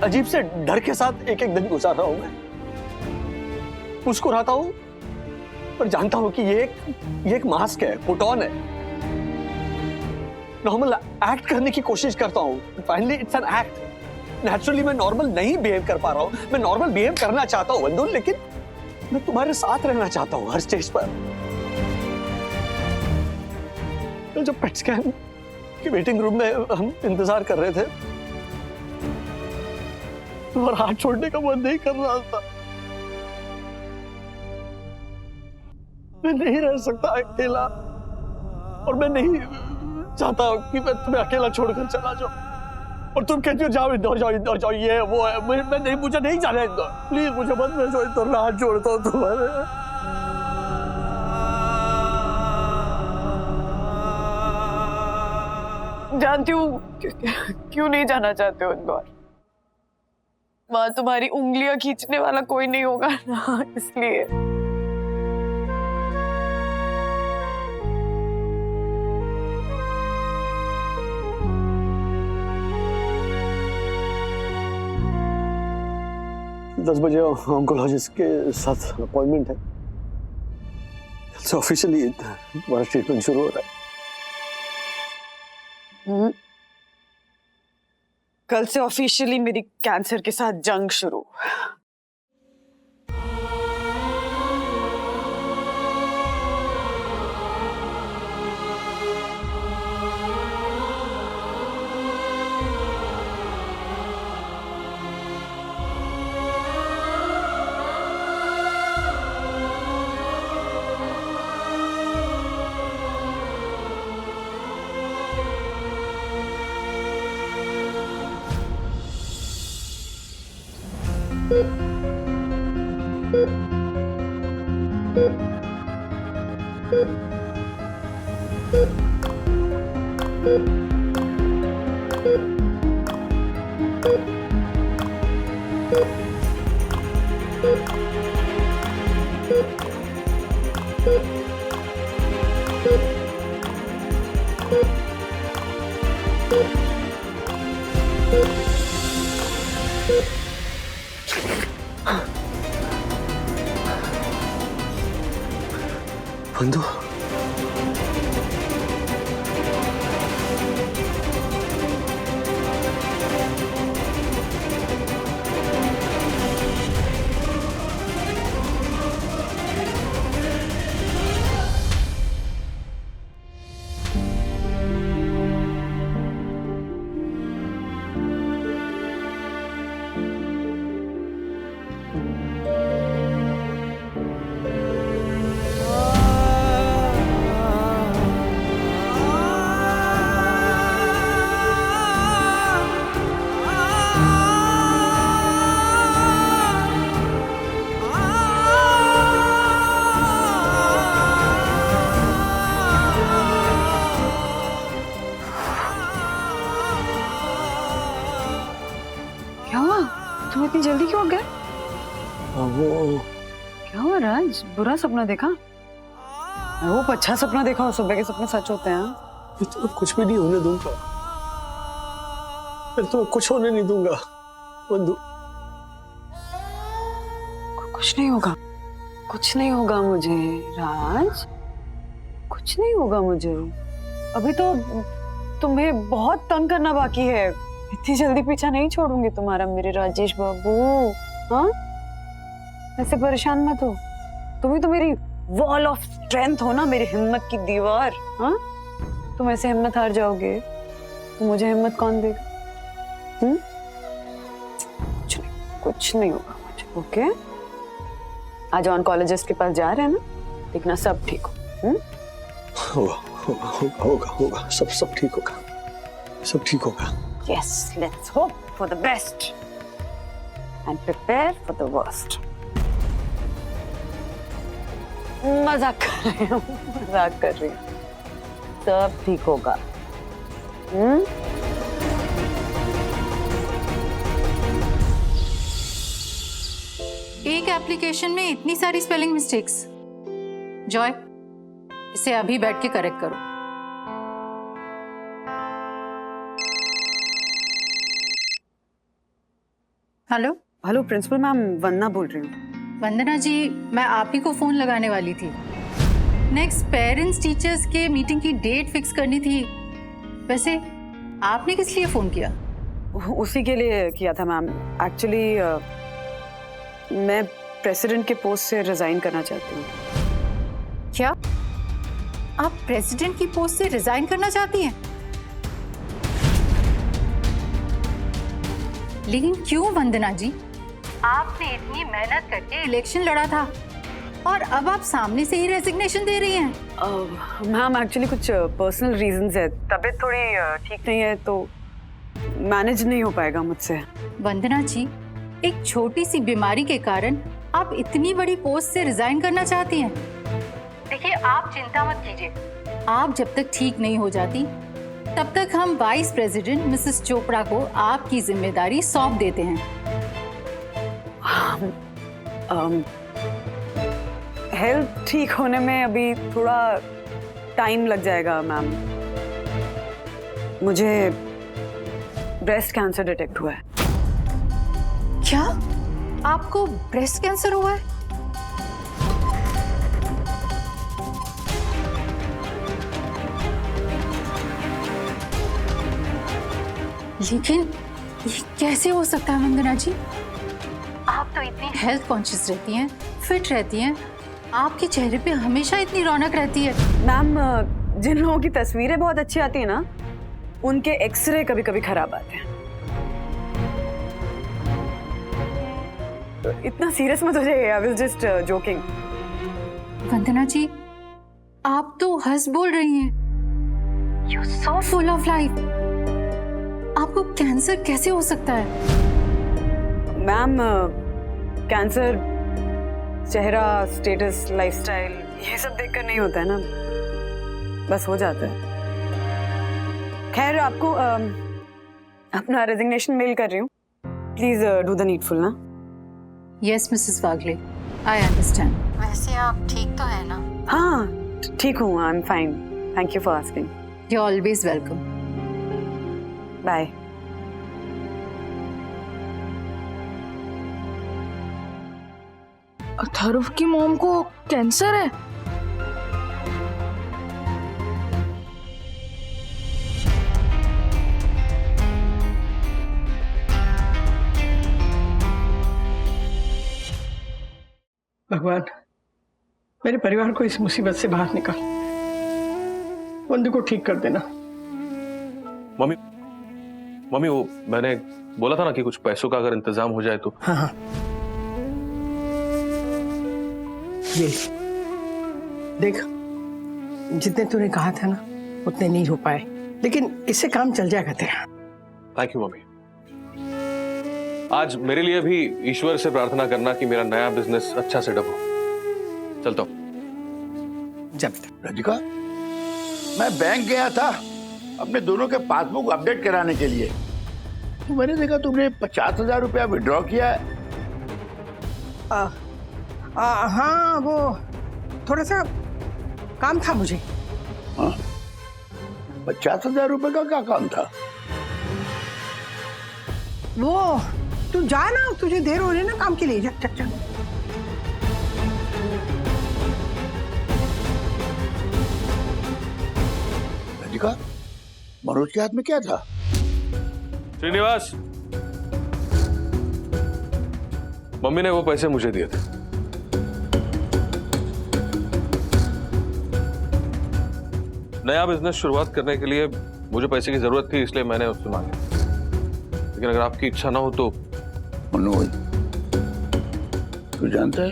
अजीब से डर के साथ एक एक दिन गुजार रहा हूं मैं। मुस्कुराता हूं पर जानता हूं कि ये एक मास्क है, पुट ऑन है। नॉर्मल एक्ट करने की कोशिश करता हूं, finally it's an act. Naturally मैं नॉर्मल नहीं बिहेव कर पा रहा हूं। मैं नॉर्मल बिहेव करना चाहता हूं वंदुल, लेकिन मैं तुम्हारे साथ रहना चाहता हूं हर स्टेज पर। जब पेट स्कैन की वेटिंग रूम में हम इंतजार कर रहे थे, और हाथ छोड़ने का मन नहीं कर रहा था। मैं नहीं रह सकता अकेला, और मैं नहीं चाहता कि मैं तुम्हें अकेला छोड़कर चला जाऊं। और तुम कहती हो जाओ इंदौर, जाओ इंदौर, जाओ, ये है वो है। मैं नहीं, मुझे नहीं जाना इंदौर। प्लीज मुझे मत भेजो इंदौर, मैं हाथ जोड़ता हूं तुम्हारे। जानती हूँ क्यों नहीं जाना चाहते हो इंदौर। वहां तुम्हारी उंगलियां खींचने वाला कोई नहीं होगा ना, इसलिए। दस बजे ऑन्कोलॉजिस्ट के साथ अपॉइंटमेंट है, ऑफिशियली तुम्हारा ट्रीटमेंट शुरू हो रहा है। कल से ऑफिशियली मेरी कैंसर के साथ जंग शुरू। बंधु, तुम इतनी जल्दी क्यों गए? वो क्या हुआ राज? बुरा सपना देखा? वो अच्छा सपना देखा हो, सुबह के सपने सच होते हैं। तो कुछ भी नहीं होने दूंगा, मैं तो कुछ होने नहीं दूंगा बंधु। कुछ नहीं होगा, कुछ नहीं होगा मुझे राज, कुछ नहीं होगा मुझे। अभी तो तुम्हें बहुत तंग करना बाकी है। इतनी जल्दी पीछा नहीं छोड़ूंगी तुम्हारा मेरे राजेश बाबू। हाँ, ऐसे परेशान मत हो। तुम ही तो मेरी वॉल ऑफ स्ट्रेंथ हो ना, मेरी हिम्मत की दीवार। हाँ, तुम ऐसे हिम्मत हार जाओगे तो मुझे हिम्मत कौन देगा? कुछ नहीं होगा मुझे। ओके, आज ऑनकोलॉजिस्ट के पास जा रहे हैं ना, देखना सब ठीक हो। होगा होगा होगा होगा होगा, सब ठीक होगा, सब ठीक होगा। Yes, let's hope for the best and prepare for the worst. मजाक कर रही हूँ, मजाक कर रही हूँ। सब ठीक होगा। एक एप्लीकेशन में इतनी सारी स्पेलिंग मिस्टेक्स। जॉय, इसे अभी बैठ के करेक्ट करो। हेलो हेलो, प्रिंसिपल मैम वंदना बोल रही हूँ। वंदना जी, मैं आप ही को फोन लगाने वाली थी। नेक्स्ट पेरेंट्स टीचर्स के मीटिंग की डेट फिक्स करनी थी। वैसे आपने किस लिए फोन किया? उसी के लिए किया था मैम। एक्चुअली मैं प्रेसिडेंट के पोस्ट से रिजाइन करना चाहती हूँ। क्या आप प्रेसिडेंट की पोस्ट से रिजाइन करना चाहती हैं? लेकिन क्यों वंदना जी? आपने इतनी मेहनत करके इलेक्शन लड़ा था और अब आप सामने से ही रेजिग्नेशन दे रही हैं। मैम एक्चुअली कुछ पर्सनल रीजंस है, तबीयत थोड़ी ठीक नहीं है तो मैनेज नहीं हो पाएगा मुझसे। वंदना जी, एक छोटी सी बीमारी के कारण आप इतनी बड़ी पोस्ट से रिजाइन करना चाहती हैं? देखिए, आप चिंता मत कीजिए। आप जब तक ठीक नहीं हो जाती तब तक हम वाइस प्रेसिडेंट मिसेस चोपड़ा को आपकी जिम्मेदारी सौंप देते हैं। हेल्थ ठीक होने में अभी थोड़ा टाइम लग जाएगा मैम। मुझे ब्रेस्ट कैंसर डिटेक्ट हुआ है। क्या आपको ब्रेस्ट कैंसर हुआ है? लेकिन ये कैसे हो सकता है वंदना जी? आप तो इतनी हेल्थ कॉन्शियस रहती हैं, फिट रहती हैं, आपके चेहरे पे हमेशा इतनी रौनक रहती है। मैम, जिन लोगों की तस्वीरें बहुत अच्छी आती है ना, उनके एक्सरे कभी कभी खराब आते हैं। तो इतना सीरियस मत हो जाइए, आई वाज जस्ट जोकिंग। वंदना जी, आप तो हंस बोल रही हैं। You so full of life. आपको कैंसर कैसे हो सकता है? मैम, कैंसर चेहरा, स्टेटस, लाइफस्टाइल ये सब देखकर नहीं होता है ना, बस हो जाता है। खैर, आपको अपना रेजिग्नेशन मेल कर रही हूँ, प्लीज डू द नीडफुल ना। Yes Mrs Wagle, I understand. वैसे आप ठीक तो है ना? हाँ, ठीक हूँ, I am fine, thank you for asking. You always welcome. Bye. Atharva की मॉम को कैंसर है? भगवान, मेरे परिवार को इस मुसीबत से बाहर निकाल, वंदू को ठीक कर देना। मम्मी, मम्मी वो मैंने बोला था ना कि कुछ पैसों का अगर इंतजाम हो जाए तो। हाँ हाँ, ये देख, जितने तूने कहा था ना उतने नहीं हो पाए, लेकिन इससे काम चल जाएगा तेरा। Thank you mummy. आज मेरे लिए भी ईश्वर से प्रार्थना करना कि मेरा नया बिजनेस अच्छा सेटअप हो। चलता हूँ। जा बेटा। राधिका, मैं बैंक गया था अपने दोनों के पासबुक अपडेट कराने के लिए। मैंने देखा तुमने 50,000 रुपया विड्रॉ किया है। हाँ, वो थोड़ा सा काम था मुझे। हाँ, 50,000 रुपए का क्या काम था? वो तू जा ना, तुझे देर हो रही है ना काम के लिए। जा जा जा। राधिका, मनोज के हाथ में क्या था? श्रीनिवास, मम्मी ने वो पैसे मुझे दिए थे। नया बिजनेस शुरुआत करने के लिए मुझे पैसे की जरूरत थी, इसलिए मैंने उससे मांगे। लेकिन अगर आपकी इच्छा ना हो तो। मनोज, तू जानता है,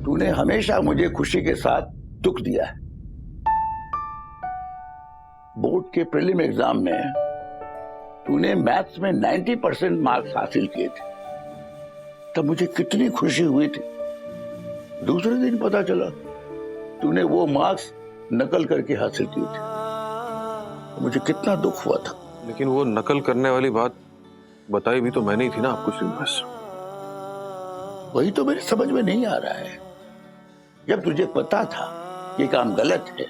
तूने हमेशा मुझे खुशी के साथ दुख दिया है। बोर्ड के प्रीलिम एग्जाम में तूने मैथ्स में 90% मार्क्स हासिल किए थे, तब मुझे कितनी खुशी हुई थी। दूसरे दिन पता चला तूने वो मार्क्स नकल करके हासिल किए थे, मुझे कितना दुख हुआ था। लेकिन वो नकल करने वाली बात बताई भी तो मैंने ही थी ना आपको श्रीनिवास। वही तो मेरे समझ में नहीं आ रहा है। जब तुझे पता था ये काम गलत है,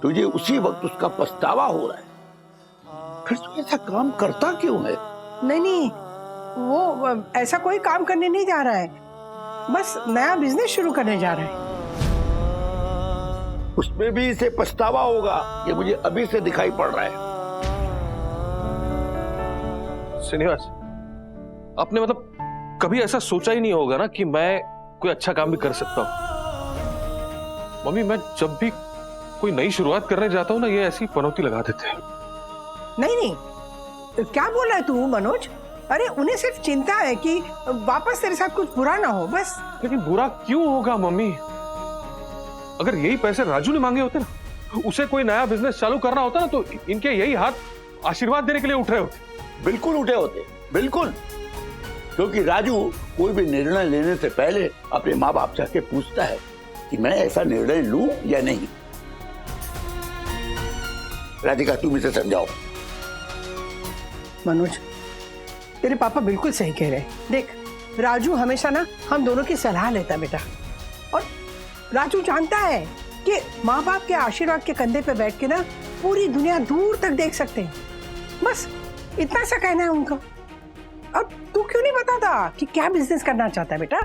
तुझे उसी वक्त उसका पछतावा हो रहा है, फिर तू ऐसा काम करता क्यों है? नहीं नहीं, वो ऐसा कोई काम करने नहीं जा रहा है, बस नया बिजनेस शुरू करने जा रहा है। उसमें भी इसे पछतावा होगा, ये मुझे अभी से दिखाई पड़ रहा है। श्रीनिवास, आपने मतलब कभी ऐसा सोचा ही नहीं होगा ना कि मैं कोई अच्छा काम भी कर सकता हूं। मम्मी, मैं जब भी कोई नई शुरुआत करने जाता हूं ना, ये ऐसी पनौती लगा देते हैं। नहीं नहीं, क्या बोल रहा है तू मनोज? अरे उन्हें सिर्फ चिंता है कि वापस तेरे साथ कुछ बुरा ना हो, बस। लेकिन बुरा क्यों होगा मम्मी? अगर यही पैसे राजू ने मांगे होते ना, उसे कोई नया बिजनेस चालू करना होता ना, तो इनके यही हाथ आशीर्वाद देने के लिए उठ रहे होते। बिल्कुल उठे होते, बिल्कुल। क्योंकि राजू कोई भी निर्णय लेने से पहले अपने माँ बाप से आके पूछता है कि मैं ऐसा निर्णय लूं या नहीं। राधिका, तुम इसे समझाओ। मनोज, तेरे पापा बिल्कुल सही कह रहे हैं। देख, राजू हमेशा ना हम दोनों की सलाह लेता बेटा, और राजू जानता है कि माँ बाप के आशीर्वाद के कंधे पे बैठ के ना पूरी दुनिया दूर तक देख सकते हैं। बस इतना सा कहना है उनका। अब तू क्यों नहीं बताता कि क्या बिजनेस करना चाहता है बेटा?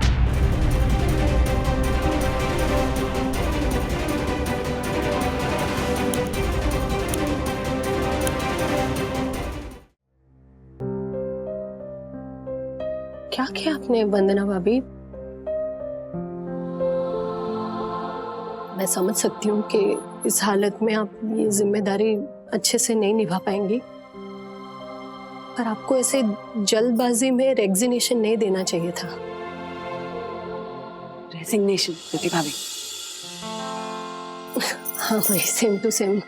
क्या किया आपने वंदना भाभी? मैं समझ सकती हूँ कि इस हालत में आप ये जिम्मेदारी अच्छे से नहीं निभा पाएंगी, पर आपको ऐसे जल्दबाजी में रेजिग्नेशन नहीं देना चाहिए था। रेजिग्नेशन ज्योति भाभी? हाँ भाई, सेम टू सेम।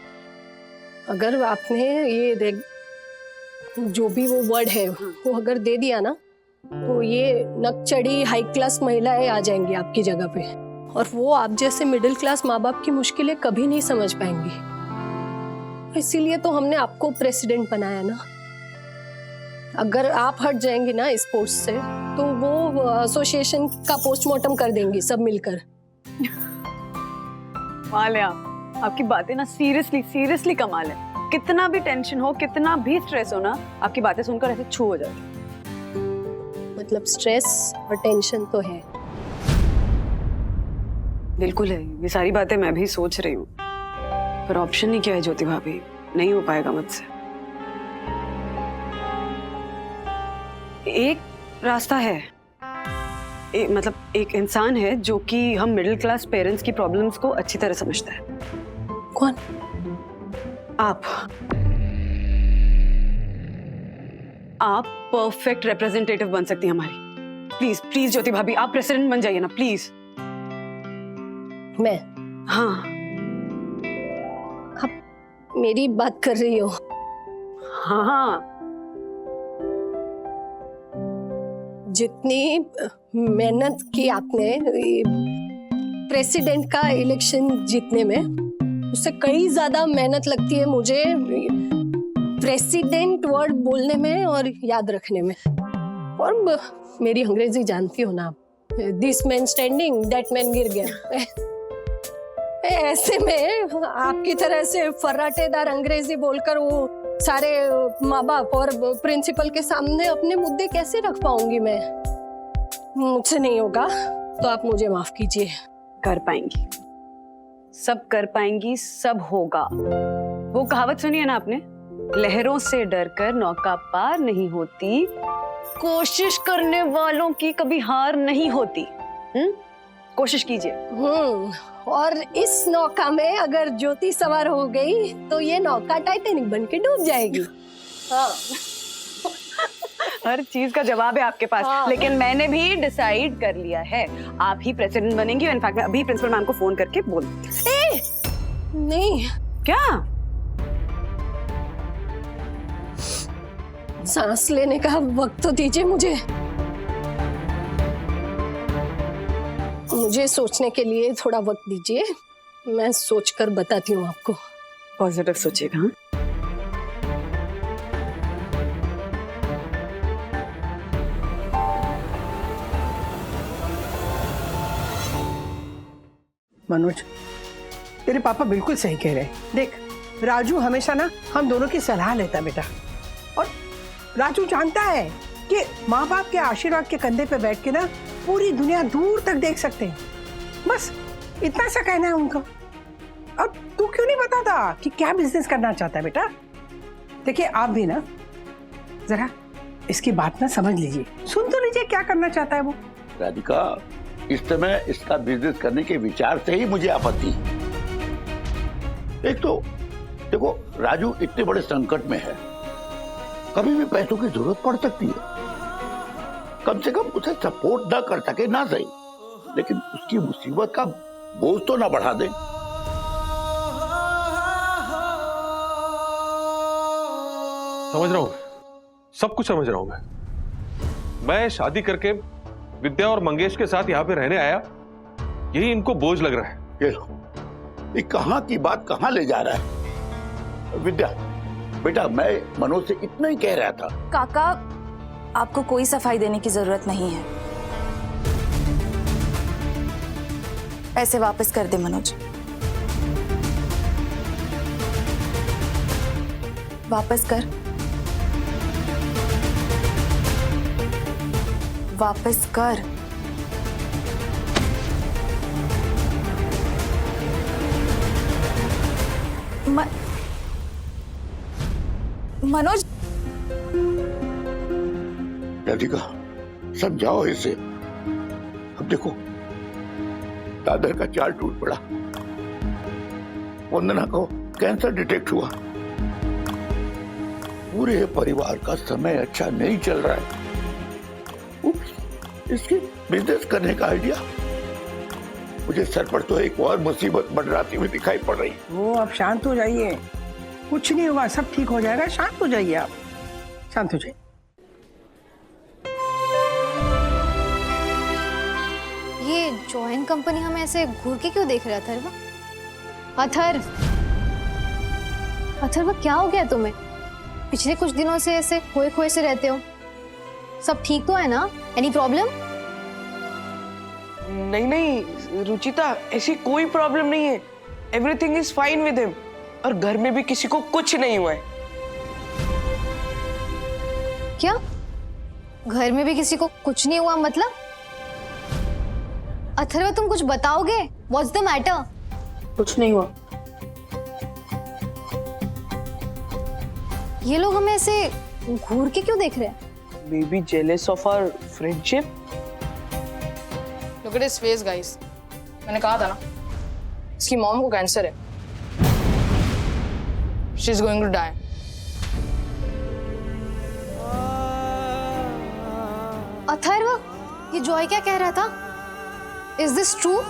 अगर आपने ये जो भी वो वर्ड है वो अगर दे दिया ना, तो ये नकचढ़ी हाई क्लास महिलाएं आ जाएंगी आपकी जगह पे, और वो आप जैसे मिडिल क्लास माँ बाप की मुश्किलें कभी नहीं समझ पाएंगी। इसीलिए तो हमने आपको प्रेसिडेंट बनाया ना। अगर आप हट जाएंगे ना इस पोस्ट से, तो वो एसोसिएशन का पोस्टमार्टम कर देंगी सब मिलकर। कमाल है आप, आपकी बातें ना सीरियसली कमाल है। कितना भी टेंशन हो, कितना भी स्ट्रेस हो ना, आपकी बातें सुनकर ऐसे छू हो जाती। मतलब स्ट्रेस और टेंशन तो है। बिल्कुल है, ये सारी बातें मैं भी सोच रही हूँ, पर ऑप्शन ही क्या है ज्योति भाभी? नहीं हो पाएगा मुझसे। एक रास्ता है, मतलब एक इंसान है जो कि हम मिडिल क्लास पेरेंट्स की प्रॉब्लम्स को अच्छी तरह समझता है। कौन? आप परफेक्ट रिप्रेजेंटेटिव बन सकती हैं हमारी। प्लीज प्लीज ज्योति भाभी, आप प्रेसिडेंट बन जाइए ना प्लीज। मैं? हाँ। आप मेरी बात कर रही हो? हाँ। जितनी मेहनत की आपने प्रेसिडेंट का इलेक्शन जीतने में, उससे कई ज्यादा मेहनत लगती है मुझे प्रेसिडेंट वर्ड बोलने में और याद रखने में। और मेरी अंग्रेजी जानती हो ना, this man standing that man गिर गया। ऐसे में आपकी तरह से फर्राटेदार अंग्रेजी बोलकर वो सारे माँ बाप और प्रिंसिपल के सामने अपने मुद्दे कैसे रख पाऊंगी मैं? मुझसे नहीं होगा, तो आप मुझे माफ कीजिए। कर पाएंगी, सब कर पाएंगी, सब होगा। वो कहावत सुनी है ना आपने, लहरों से डरकर नौका पार नहीं होती, कोशिश करने वालों की कभी हार नहीं होती। कोशिश कीजिए। और इस नौका में अगर ज्योति सवार हो गई तो ये नौका टाइटैनिक बन के डूब जाएगी। हाँ। हर चीज का जवाब है आपके पास। हाँ। लेकिन मैंने भी डिसाइड कर लिया है, आप ही प्रेसिडेंट बनेंगी। इनफैक्ट मैं अभी प्रिंसिपल मैम को फोन करके बोल नहीं। क्या? सांस लेने का वक्त तो दीजिए मुझे सोचने के लिए थोड़ा वक्त दीजिए। मैं सोचकर बताती हूँ आपको। पॉजिटिव सोचिएगा। मनोज, तेरे पापा बिल्कुल सही कह रहे हैं। देख, राजू हमेशा ना हम दोनों की सलाह लेता बेटा, और राजू जानता है कि माँ बाप के आशीर्वाद के कंधे पे बैठ के ना पूरी दुनिया दूर तक देख सकते हैं। बस इतना सा कहना है उनका। अब तू क्यों नहीं बताता कि क्या बिजनेस करना चाहता है बेटा? देखिए, आप भी ना जरा इसकी बात ना समझ लीजिए, सुन तो लीजिए क्या करना चाहता है वो। राधिका, इस समय इसका बिजनेस करने के विचार से ही मुझे आपत्ति है। एक तो देखो, राजू इतने बड़े संकट में है, कभी भी पैसों की जरूरत पड़ सकती है। कम से कम उसे सपोर्ट ना कर सके ना सही, लेकिन उसकी मुसीबत का बोझ तो ना बढ़ा दे। समझ रहा हूं, सब कुछ समझ रहा हूं। मैं शादी करके विद्या और मंगेश के साथ यहाँ पे रहने आया, यही इनको बोझ लग रहा है। ये कहां की बात कहां ले जा रहा है? विद्या बेटा, मैं मनोज से इतना ही कह रहा था। काका, आपको कोई सफाई देने की जरूरत नहीं है। पैसे वापस कर दे मनोज, वापस कर, वापस कर। मनोज। राधिका, समझाओ इसे। अब देखो, दादर का चाल टूट पड़ा, वंदना को कैंसर डिटेक्ट हुआ, पूरे परिवार का समय अच्छा नहीं चल रहा है। इसकी बिजनेस करने का आइडिया, मुझे सर पर तो एक और मुसीबत मंडराती हुई दिखाई पड़ रही। वो आप शांत हो जाइए, कुछ नहीं होगा, सब ठीक हो जाएगा। शांत हो जाइए, आप शांत हो जाइए। ये जॉइंट कंपनी हमें ऐसे घूर के क्यों देख रहा था? अथर्व, क्या हो गया तुम्हें? पिछले कुछ दिनों से ऐसे खोए खोए से रहते हो। सब ठीक तो है ना? Any problem? नहीं रुचिता, ऐसी कोई प्रॉब्लम नहीं है। Everything is fine with him. और घर में भी किसी को कुछ नहीं हुआ है। क्या? घर में भी किसी को कुछ नहीं हुआ मतलब? अथर्व, तुम कुछ बताओगे? What's the matter? कुछ नहीं हुआ। ये लोग हमें ऐसे घूर के क्यों देख रहे हैं? Maybe jealous of our friendship? Look at his face, guys. मैंने कहा था ना, इसकी मॉम को कैंसर है। She's going to die. Atharva, ये जॉय क्या कह रहा था? Is this true?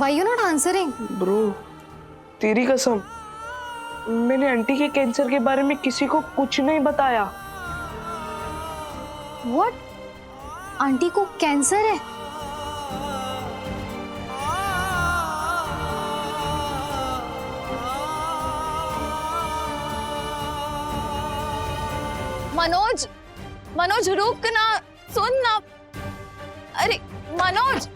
Why you not answering? Bro, तेरी कसम, मैंने आंटी के कैंसर के बारे में किसी को कुछ नहीं बताया। What? आंटी को कैंसर है? मनोज रुक ना, सुन ना। अरे मनोज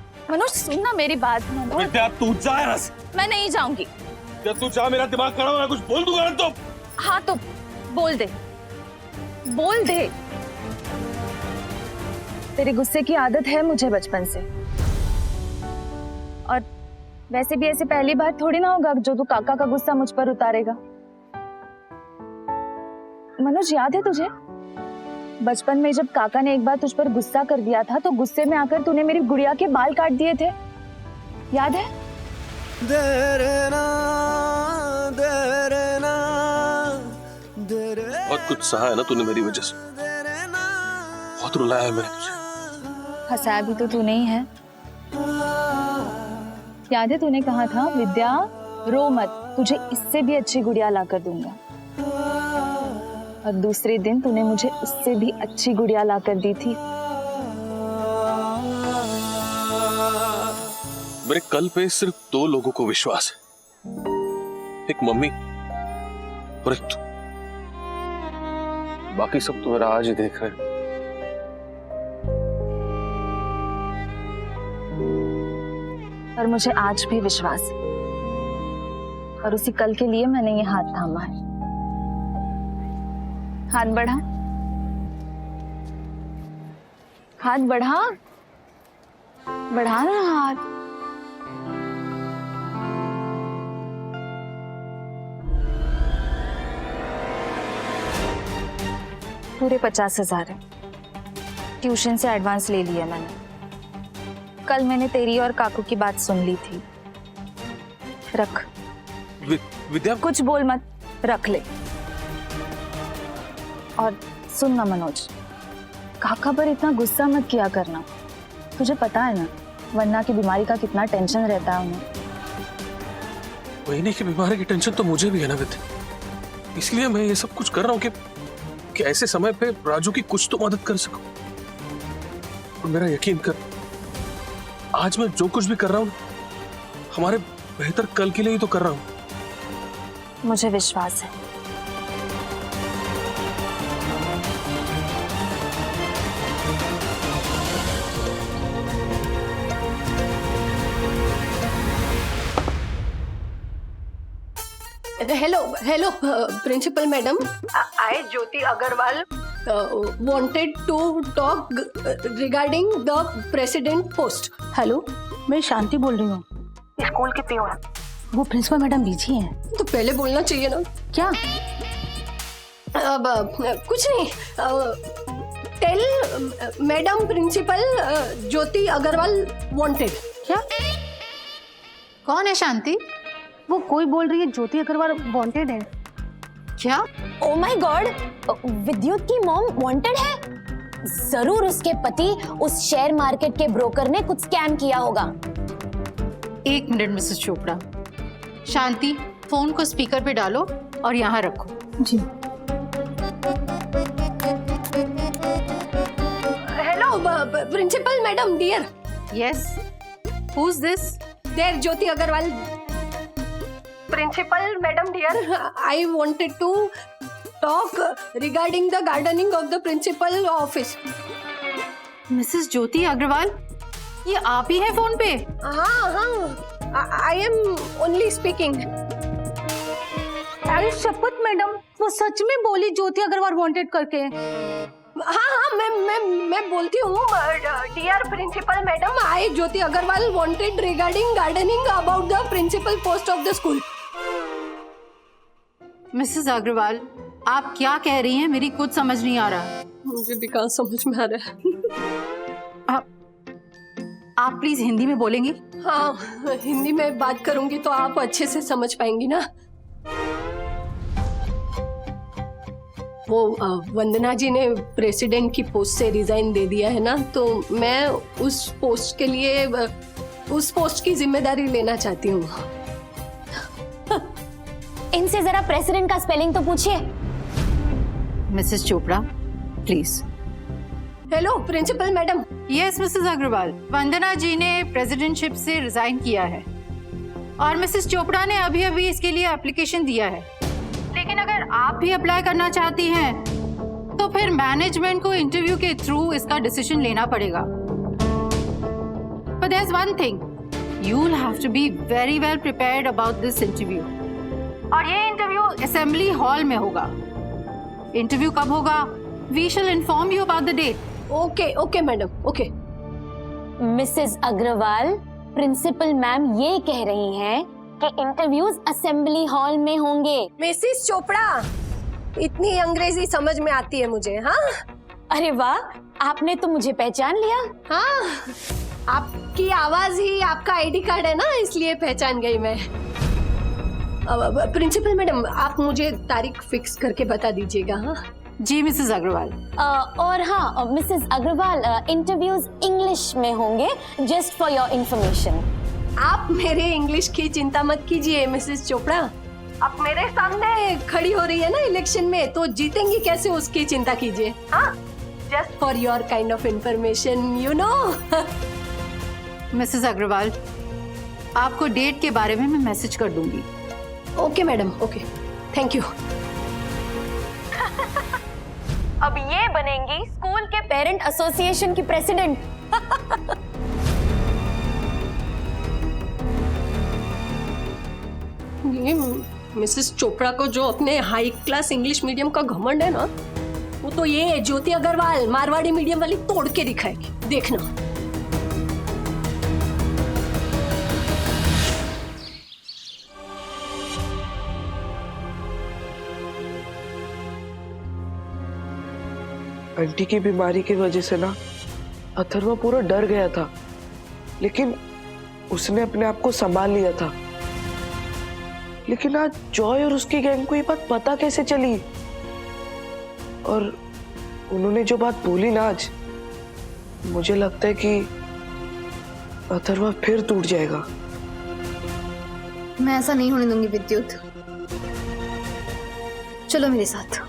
सुन ना मेरी बात। मनोज, विद्या तू जा यहाँ से। मैं नहीं जाऊंगी। जब तू जा, मेरा दिमाग खराब हो रहा है, कुछ बोल दूंगा तो। हाँ तो बोल दे। तेरे गुस्से की आदत है मुझे बचपन से, और वैसे भी ऐसे पहली बार थोड़ी ना होगा जो तू काका का गुस्सा मुझ पर उतारेगा। मनोज, याद है तुझे बचपन में जब काका ने एक बार तुझ पर गुस्सा कर दिया था तो गुस्से में आकर तूने मेरी गुड़िया के बाल काट दिए थे, याद है? बहुत कुछ सहा है ना तूने मेरी वजह से, बहुत रुलाया है मैंने तुझे। हंसाया भी तो तूने ही है। याद है तूने कहा था विद्या रो मत, तुझे इससे भी अच्छी गुड़िया ला कर दूंगा, और दूसरे दिन तूने मुझे उससे भी अच्छी गुड़िया ला कर दी थी। मेरे कल पे सिर्फ 2 लोगों को विश्वास है, एक मम्मी और एक तू। बाकी सब तो मेरा आज ही देख रहे हैं। पर मुझे आज भी विश्वास है, और उसी कल के लिए मैंने ये हाथ थामा है। हाथ बढ़ा, हाथ बढ़ा, बढ़ा ना हाथ। पूरे 50,000 है, ट्यूशन से एडवांस ले लिया मैंने। कल मैंने तेरी और काकू की बात सुन ली थी। रख। विद्या, कुछ बोल मत, रख ले। और सुन ना मनोज, काका पर इतना गुस्सा मत किया करना। तुझे पता है ना वन्ना की बीमारी का कितना टेंशन रहता है उन्हें। वही की बीमारी की टेंशन तो मुझे भी है ना विद्या, इसलिए मैं ये सब कुछ कर रहा हूँ कि ऐसे समय पे राजू की कुछ तो मदद कर सकूं। और मेरा यकीन कर, आज मैं जो कुछ भी कर रहा हूँ हमारे बेहतर कल के लिए ही तो कर रहा हूँ। मुझे विश्वास है। Hello principal madam. I Jyoti Agarwal wanted to talk regarding the president post. Hello, मैं शांति बोल रही हूँ, स्कूल की पीओ। वो प्रिंसिपल मैडम बिजी हैं। तो पहले बोलना चाहिए ना। क्या? अब कुछ नहीं, टेल मैडम प्रिंसिपल ज्योति अग्रवाल वांटेड। क्या? कौन है शांति? वो कोई बोल रही है ज्योति अग्रवाल वांटेड है। क्या? ओ माय गॉड, विद्युत की मॉम वांटेड है? जरूर उसके पति उस शेयर मार्केट के ब्रोकर ने कुछ स्कैम किया होगा। 1 minute Mrs Chopra. Shanti, phone को स्पीकर पे डालो और यहाँ रखो। जी। Hello principal madam dear. Yes, who is this? There Jyoti Agarwal. Principal madam dear, I wanted to talk regarding the gardening of the principal office. Mrs Jyoti Agarwal, ये आप ही हैं फोन पे? हाँ, आई एम ओनली स्पीकिंग। अरे शपथ मैडम, वो सच में बोली ज्योति अग्रवाल वांटेड करके? हाँ, मैं बोलती हूँ dear principal madam, I Jyoti Agarwal wanted regarding gardening about the principal post of the school. Mrs Agarwal, आप क्या कह रही हैं? मेरी कुछ समझ नहीं आ रहा। मुझे भी कहाँ समझ में आ रहा है। आप प्लीज हिंदी में बोलेंगी? हाँ, हिंदी में बात करूंगी तो आप अच्छे से समझ पाएंगी ना। वो वंदना जी ने प्रेसिडेंट की पोस्ट से रिजाइन दे दिया है ना, तो मैं उस पोस्ट के लिए उस पोस्ट की जिम्मेदारी लेना चाहती हूँ। इनसे जरा प्रेसिडेंट का स्पेलिंग तो पूछिए। Mrs Chopra please. Hello principal madam. Yes Mrs Agarwal, Vandana ji ने प्रेसिडेंटशिप से रिजाइन किया है और मिसेस चोपड़ा ने अभी अभी इसके लिए एप्लीकेशन दिया है। लेकिन अगर आप भी अप्लाई करना चाहती हैं तो फिर मैनेजमेंट को इंटरव्यू के थ्रू इसका डिसीजन लेना पड़ेगा। But there's one thing, you'll have to be very well prepared about this interview. और ये इंटरव्यू असेंबली हॉल में होगा। इंटरव्यू कब होगा? We shall inform you about the date. Okay madam, okay. Mrs Agarwal, principal ma'am ये कह रही हैं कि इंटरव्यूज असेंबली हॉल में होंगे। मिसेस चोपड़ा, इतनी अंग्रेजी समझ में आती है मुझे। हाँ, अरे वाह, आपने तो मुझे पहचान लिया। हाँ, आपकी आवाज ही आपका आईडी कार्ड है ना, इसलिए पहचान गई मैं। प्रिंसिपल मैडम, आप मुझे तारीख फिक्स करके बता दीजिएगा। हाँ जी मिसेस अग्रवाल। और हाँ मिसेस अग्रवाल, इंटरव्यूज इंग्लिश में होंगे, जस्ट फॉर योर इंफॉर्मेशन। आप मेरे इंग्लिश की चिंता मत कीजिए मिसेस चोपड़ा। आप मेरे सामने खड़ी हो रही है ना इलेक्शन में, तो जीतेंगी कैसे उसकी चिंता कीजिए। हाँ, just for your kind of information, you know. Mrs Agarwal, आपको डेट के बारे में मैं मैसेज कर दूंगी। Okay madam, okay, thank you. अब ये बनेंगी स्कूल के पेरेंट एसोसिएशन की प्रेसिडेंट। ये मिसेस चोपड़ा को जो अपने हाई क्लास इंग्लिश मीडियम का घमंड है ना, वो तो ये ज्योति अग्रवाल मारवाड़ी मीडियम वाली तोड़ के दिखाएगी, देखना। आंटी की बीमारी की वजह से ना अथर्वा पूरा डर गया था, लेकिन उसने अपने आप को संभाल लिया था। लेकिन आज जॉय और उसकी गैंग को ये बात पता कैसे चली? और उन्होंने जो बात बोली ना आज, मुझे लगता है कि अथर्वा फिर टूट जाएगा। मैं ऐसा नहीं होने दूंगी विद्युत, चलो मेरे साथ।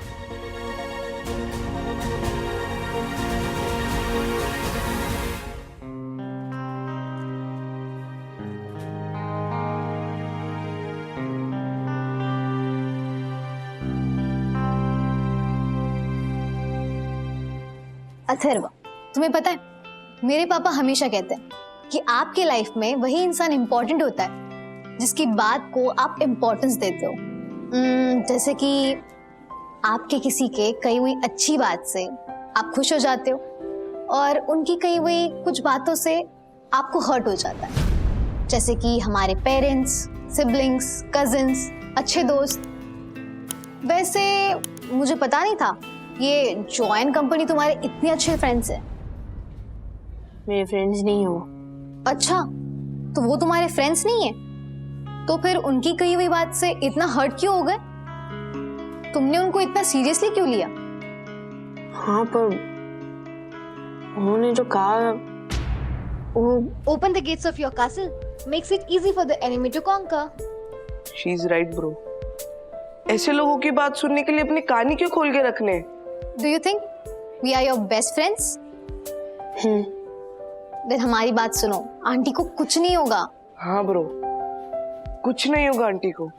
अथर्वा, तुम्हें पता है मेरे पापा हमेशा कहते हैं कि आपके लाइफ में वही इंसान इंपॉर्टेंट होता है जिसकी बात को आप इंपॉर्टेंस देते हो। जैसे कि आपके किसी के कही हुई अच्छी बात से आप खुश हो जाते हो और उनकी कही हुई कुछ बातों से आपको हर्ट हो जाता है। जैसे कि हमारे पेरेंट्स, सिबलिंग्स, कजिन्स, अच्छे दोस्त। वैसे मुझे पता नहीं था ये जॉइन कंपनी तुम्हारे इतने अच्छे फ्रेंड्स हैं? मेरे फ्रेंड्स नहीं हो। अच्छा, तो वो तुम्हारे फ्रेंड्स नहीं है? तो फिर उनकी कही हुई बात से इतना हर्ट क्यों हो गए? तुमने उनको इतना सीरियसली क्यों लिया? हाँ, पर उन्होंने जो कहा वो Open the gates of your castle makes it easy for the enemy to conquer. She is right bro. ऐसे लोगों की बात सुनने के लिए अपनी कहानी क्यों खोल के रखने? Do you think we are your best friends? Then हमारी बात सुनो, आंटी को कुछ नहीं होगा। हाँ ब्रो, कुछ नहीं होगा आंटी को।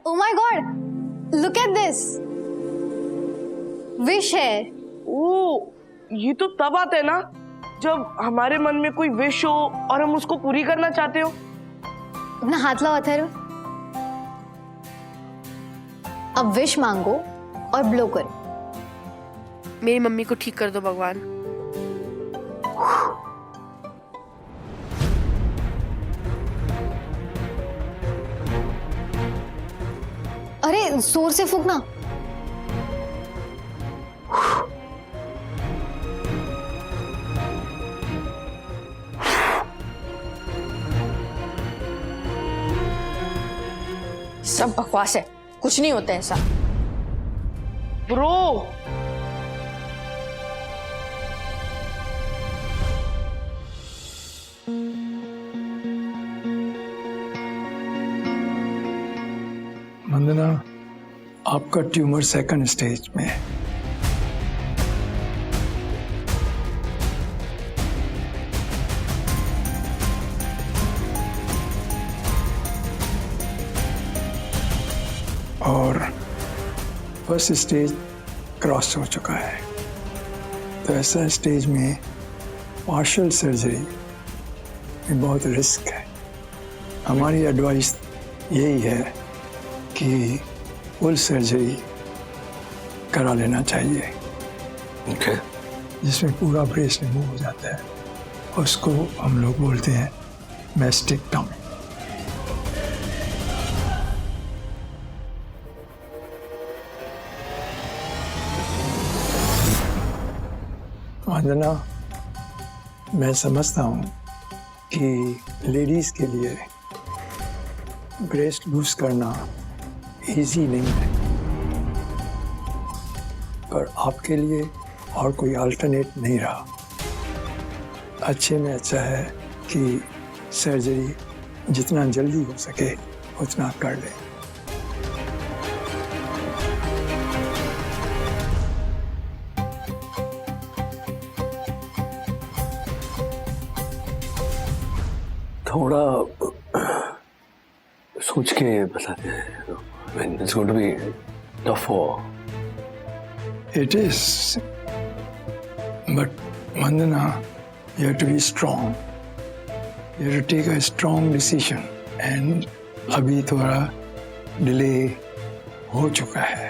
Oh my God, look at this. Wish है। ओ, ये तो तब आता है ना जब हमारे मन में कोई विश हो और हम उसको पूरी करना चाहते हो। अपना हाथ लाओ अथर्व। अब विश मांगो और ब्लो करो। मेरी मम्मी को ठीक कर दो भगवान। अरे जोर से फूकना। सब बकवास है, कुछ नहीं होता ऐसा। ब्रो, वंदना, आपका ट्यूमर सेकंड स्टेज में है। और फर्स्ट स्टेज क्रॉस हो चुका है, तो ऐसा स्टेज में पार्शियल सर्जरी में बहुत रिस्क है। हमारी एडवाइस यही है कि फुल सर्जरी करा लेना चाहिए। ओके। जिसमें पूरा ब्रेस्ट रिमूव हो जाता है, उसको हम लोग बोलते हैं मैस्टेक्टॉमी। वंदना, मैं समझता हूँ कि लेडीज के लिए ब्रेस्ट लूज करना इजी नहीं है, पर आपके लिए और कोई अल्टरनेट नहीं रहा। अच्छे में अच्छा है कि सर्जरी जितना जल्दी हो सके उतना कर लें। थोड़ा सोच के बताते हैं। It's going to be tough for. It is, but Vandana, you have to be strong. You have to take a strong decision. And अभी थोड़ा डिले हो चुका है,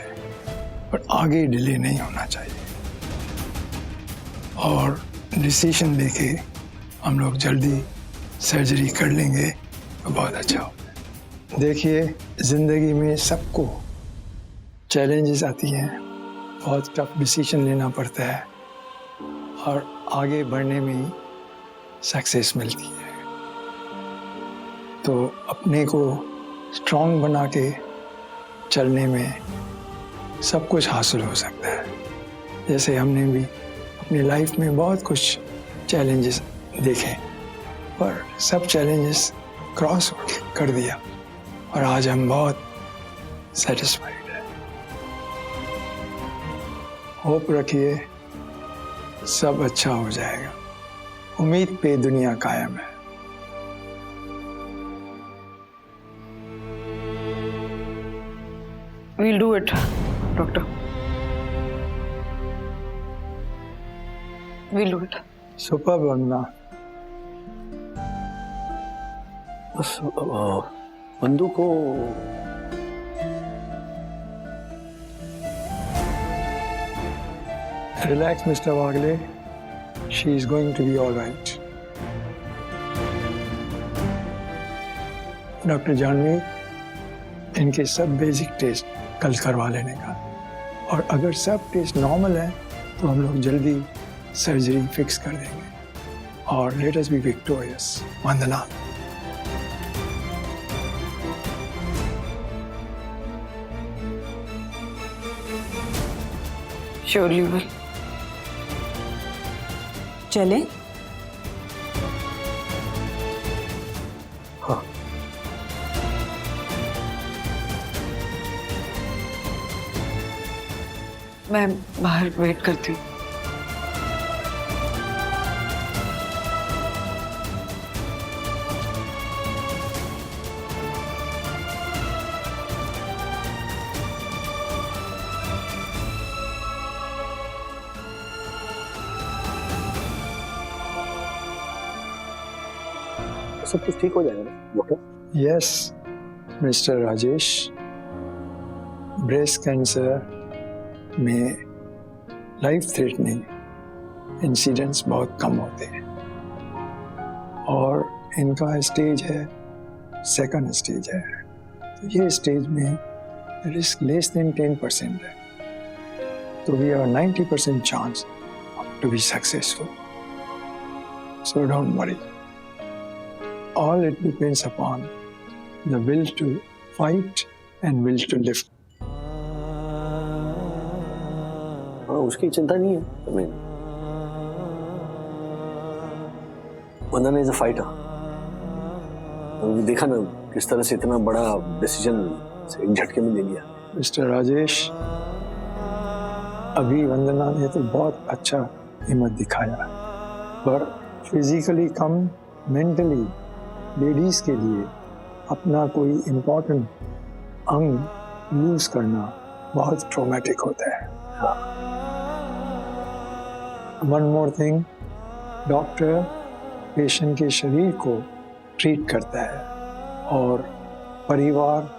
पर आगे डिले नहीं होना चाहिए। और डिसीजन लेके हम लोग जल्दी सर्जरी कर लेंगे तो बहुत अच्छा होगा। देखिए, जिंदगी में सबको चैलेंजेस आती हैं, बहुत टफ डिसीजन लेना पड़ता है और आगे बढ़ने में ही सक्सेस मिलती है। तो अपने को स्ट्रांग बना के चलने में सब कुछ हासिल हो सकता है। जैसे हमने भी अपनी लाइफ में बहुत कुछ चैलेंजेस देखे, पर सब चैलेंजेस क्रॉस कर दिया और आज हम बहुत सेटिस्फाइड हैं। होप रखिए, सब अच्छा हो जाएगा। उम्मीद पे दुनिया कायम है। We'll do it, doctor. We'll do it. Super Vandana. बस बंदू को relax mister Wagle, she is going to be all right. Doctor Jahnavi, इनके सब बेसिक टेस्ट कल करवा लेने का। और अगर सब टेस्ट नॉर्मल है तो हम लोग जल्दी सर्जरी फिक्स कर देंगे और let us B victorious. Vandana. Surely will. चले? हाँ। मैं बाहर वेट करती हूँ। सब कुछ ठीक हो जाएगा ना doctor? Yes mister Rajesh, breast cancer में लाइफ थ्रेटनिंग इंसिडेंट्स बहुत कम होते हैं और इनका स्टेज है सेकंड स्टेज है। तो ये स्टेज में रिस्क लेस देन 10% है, तो we have 90% chance to be successful. So don't worry, all it depends upon the will to fight and will to live. हाँ, उसकी चिंता नहीं है हमें। वंदना इज अ फाइटर। देखा ना किस तरह से इतना बड़ा डिसीजन एक झटके में ले लिया। मिस्टर राजेश, अभी वंदना ने तो बहुत अच्छा हिम्मत दिखाया, पर फिजिकली कम मेंटली लेडीज के लिए अपना कोई इम्पोर्टेंट अंग लूज करना बहुत ट्रॉमेटिक होता है। One more thing, doctor patient के शरीर को ट्रीट करता है और परिवार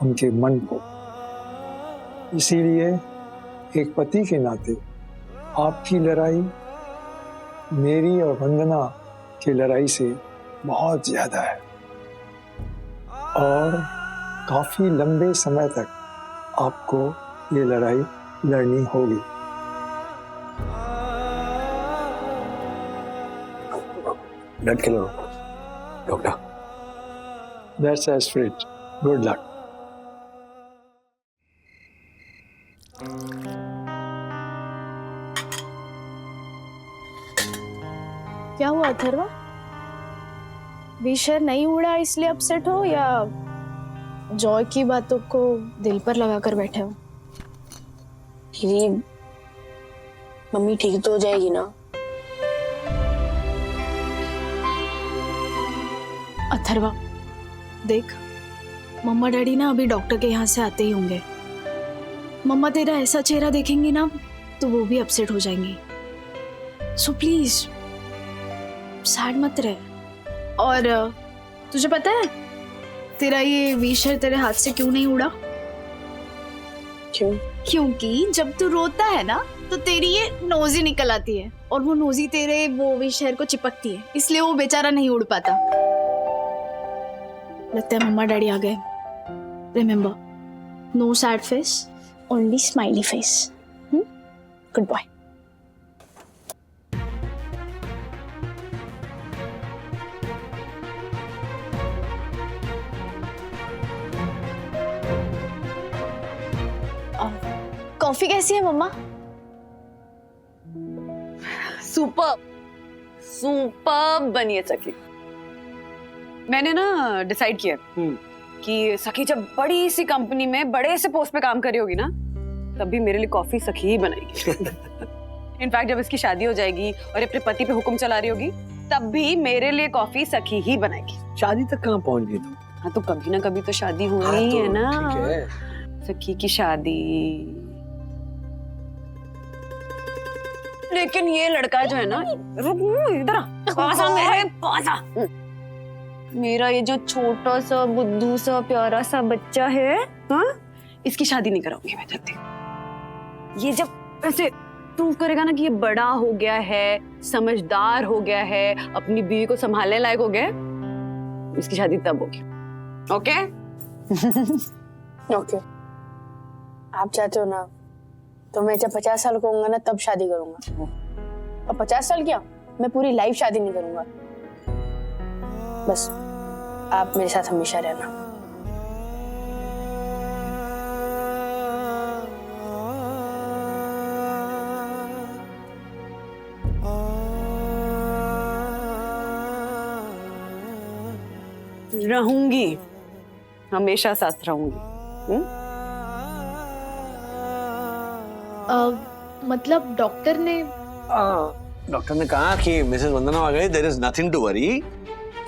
उनके मन को। इसीलिए एक पति के नाते आपकी लड़ाई मेरी और वंदना की लड़ाई से बहुत ज्यादा है और काफी लंबे समय तक आपको ये लड़ाई लड़नी होगी। डट के लड़ो doctor. That's our spirit. Good luck. क्या हुआ अथर्वा? विशर नहीं उड़ा इसलिए अपसेट हो या जॉय की बातों को दिल पर लगा कर बैठे हो? दीदी, मम्मी ठीक तो हो जाएगी ना? अथर्वा देख, मम्मा डैडी ना अभी डॉक्टर के यहाँ से आते ही होंगे। मम्मा तेरा ऐसा चेहरा देखेंगी ना तो वो भी अपसेट हो जाएंगी। सो प्लीज सैड मत रहे। और तुझे पता है तेरा ये विशर तेरे हाथ से क्यों नहीं उड़ा? क्यों? क्योंकि जब तू रोता है ना तो तेरी ये नोजी निकल आती है और वो नोजी तेरे वो विशर को चिपकती है, इसलिए वो बेचारा नहीं उड़ पाता। लगता है मम्मा डैडी आ गए। Remember, no sad face, only smiley face. Good boy. Coffee कैसी है मम्मा? सुपर सुपर बनी है सखी। मैंने ना डिसाइड किया कि सखी जब बड़ी सी कंपनी में बड़े से पोस्ट पे काम कर रही होगी ना, तब भी मेरे लिए कॉफी सखी ही बनाएगी। इनफैक्ट जब इसकी शादी हो जाएगी और अपने पति पे हुक्म चला रही होगी, तब भी मेरे लिए कॉफी सखी ही बनाएगी। शादी तक कहाँ पहुंच गई तुम? हाँ तो कभी ना कभी तो शादी होनी ही है ना। सखी की शादी। लेकिन ये लड़का जो है ना, इधर आ मेरे पास आ। मेरा ये जो छोटा सा बुद्धू सा प्यारा सा बच्चा है, हाँ, इसकी शादी नहीं कराऊंगी मैं जल्दी। ये जब ऐसे प्रूव करेगा ना कि ये बड़ा हो गया है, समझदार हो गया है, अपनी बीवी को संभालने लायक हो गया, इसकी शादी तब होगी। ओके? ओके। आप चाहते हो ना तो मैं जब 50 साल का होऊंगा ना तब शादी करूंगा। और 50 साल क्या, मैं पूरी लाइफ शादी नहीं करूंगा। बस आप मेरे साथ हमेशा रहना। रहूंगी, हमेशा साथ रहूंगी। मतलब डॉक्टर ने डॉक्टर ने कहा कि मिसेस वंदना आ गई, there is nothing to worry.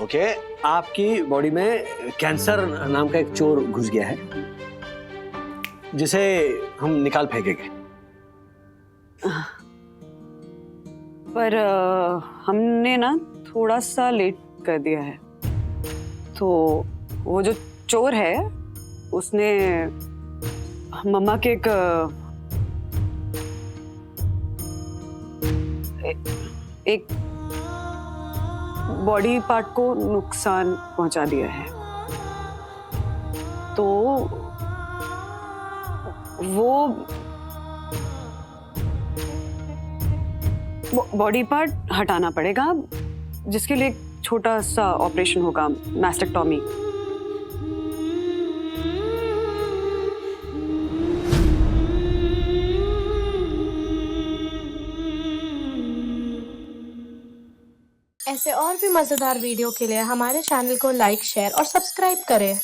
Okay, आपकी बॉडी में कैंसर नाम का एक चोर घुस गया है जिसे हम निकाल फेंकेंगे। पर हमने ना थोड़ा सा लेट कर दिया है, तो वो जो चोर है उसने मम्मा के एक बॉडी पार्ट को नुकसान पहुंचा दिया है। तो वो बॉडी पार्ट हटाना पड़ेगा, जिसके लिए एक छोटा सा ऑपरेशन होगा, मैस्टेक्टॉमी। ऐसे और भी मजेदार वीडियो के लिए हमारे चैनल को लाइक, शेयर और सब्सक्राइब करें।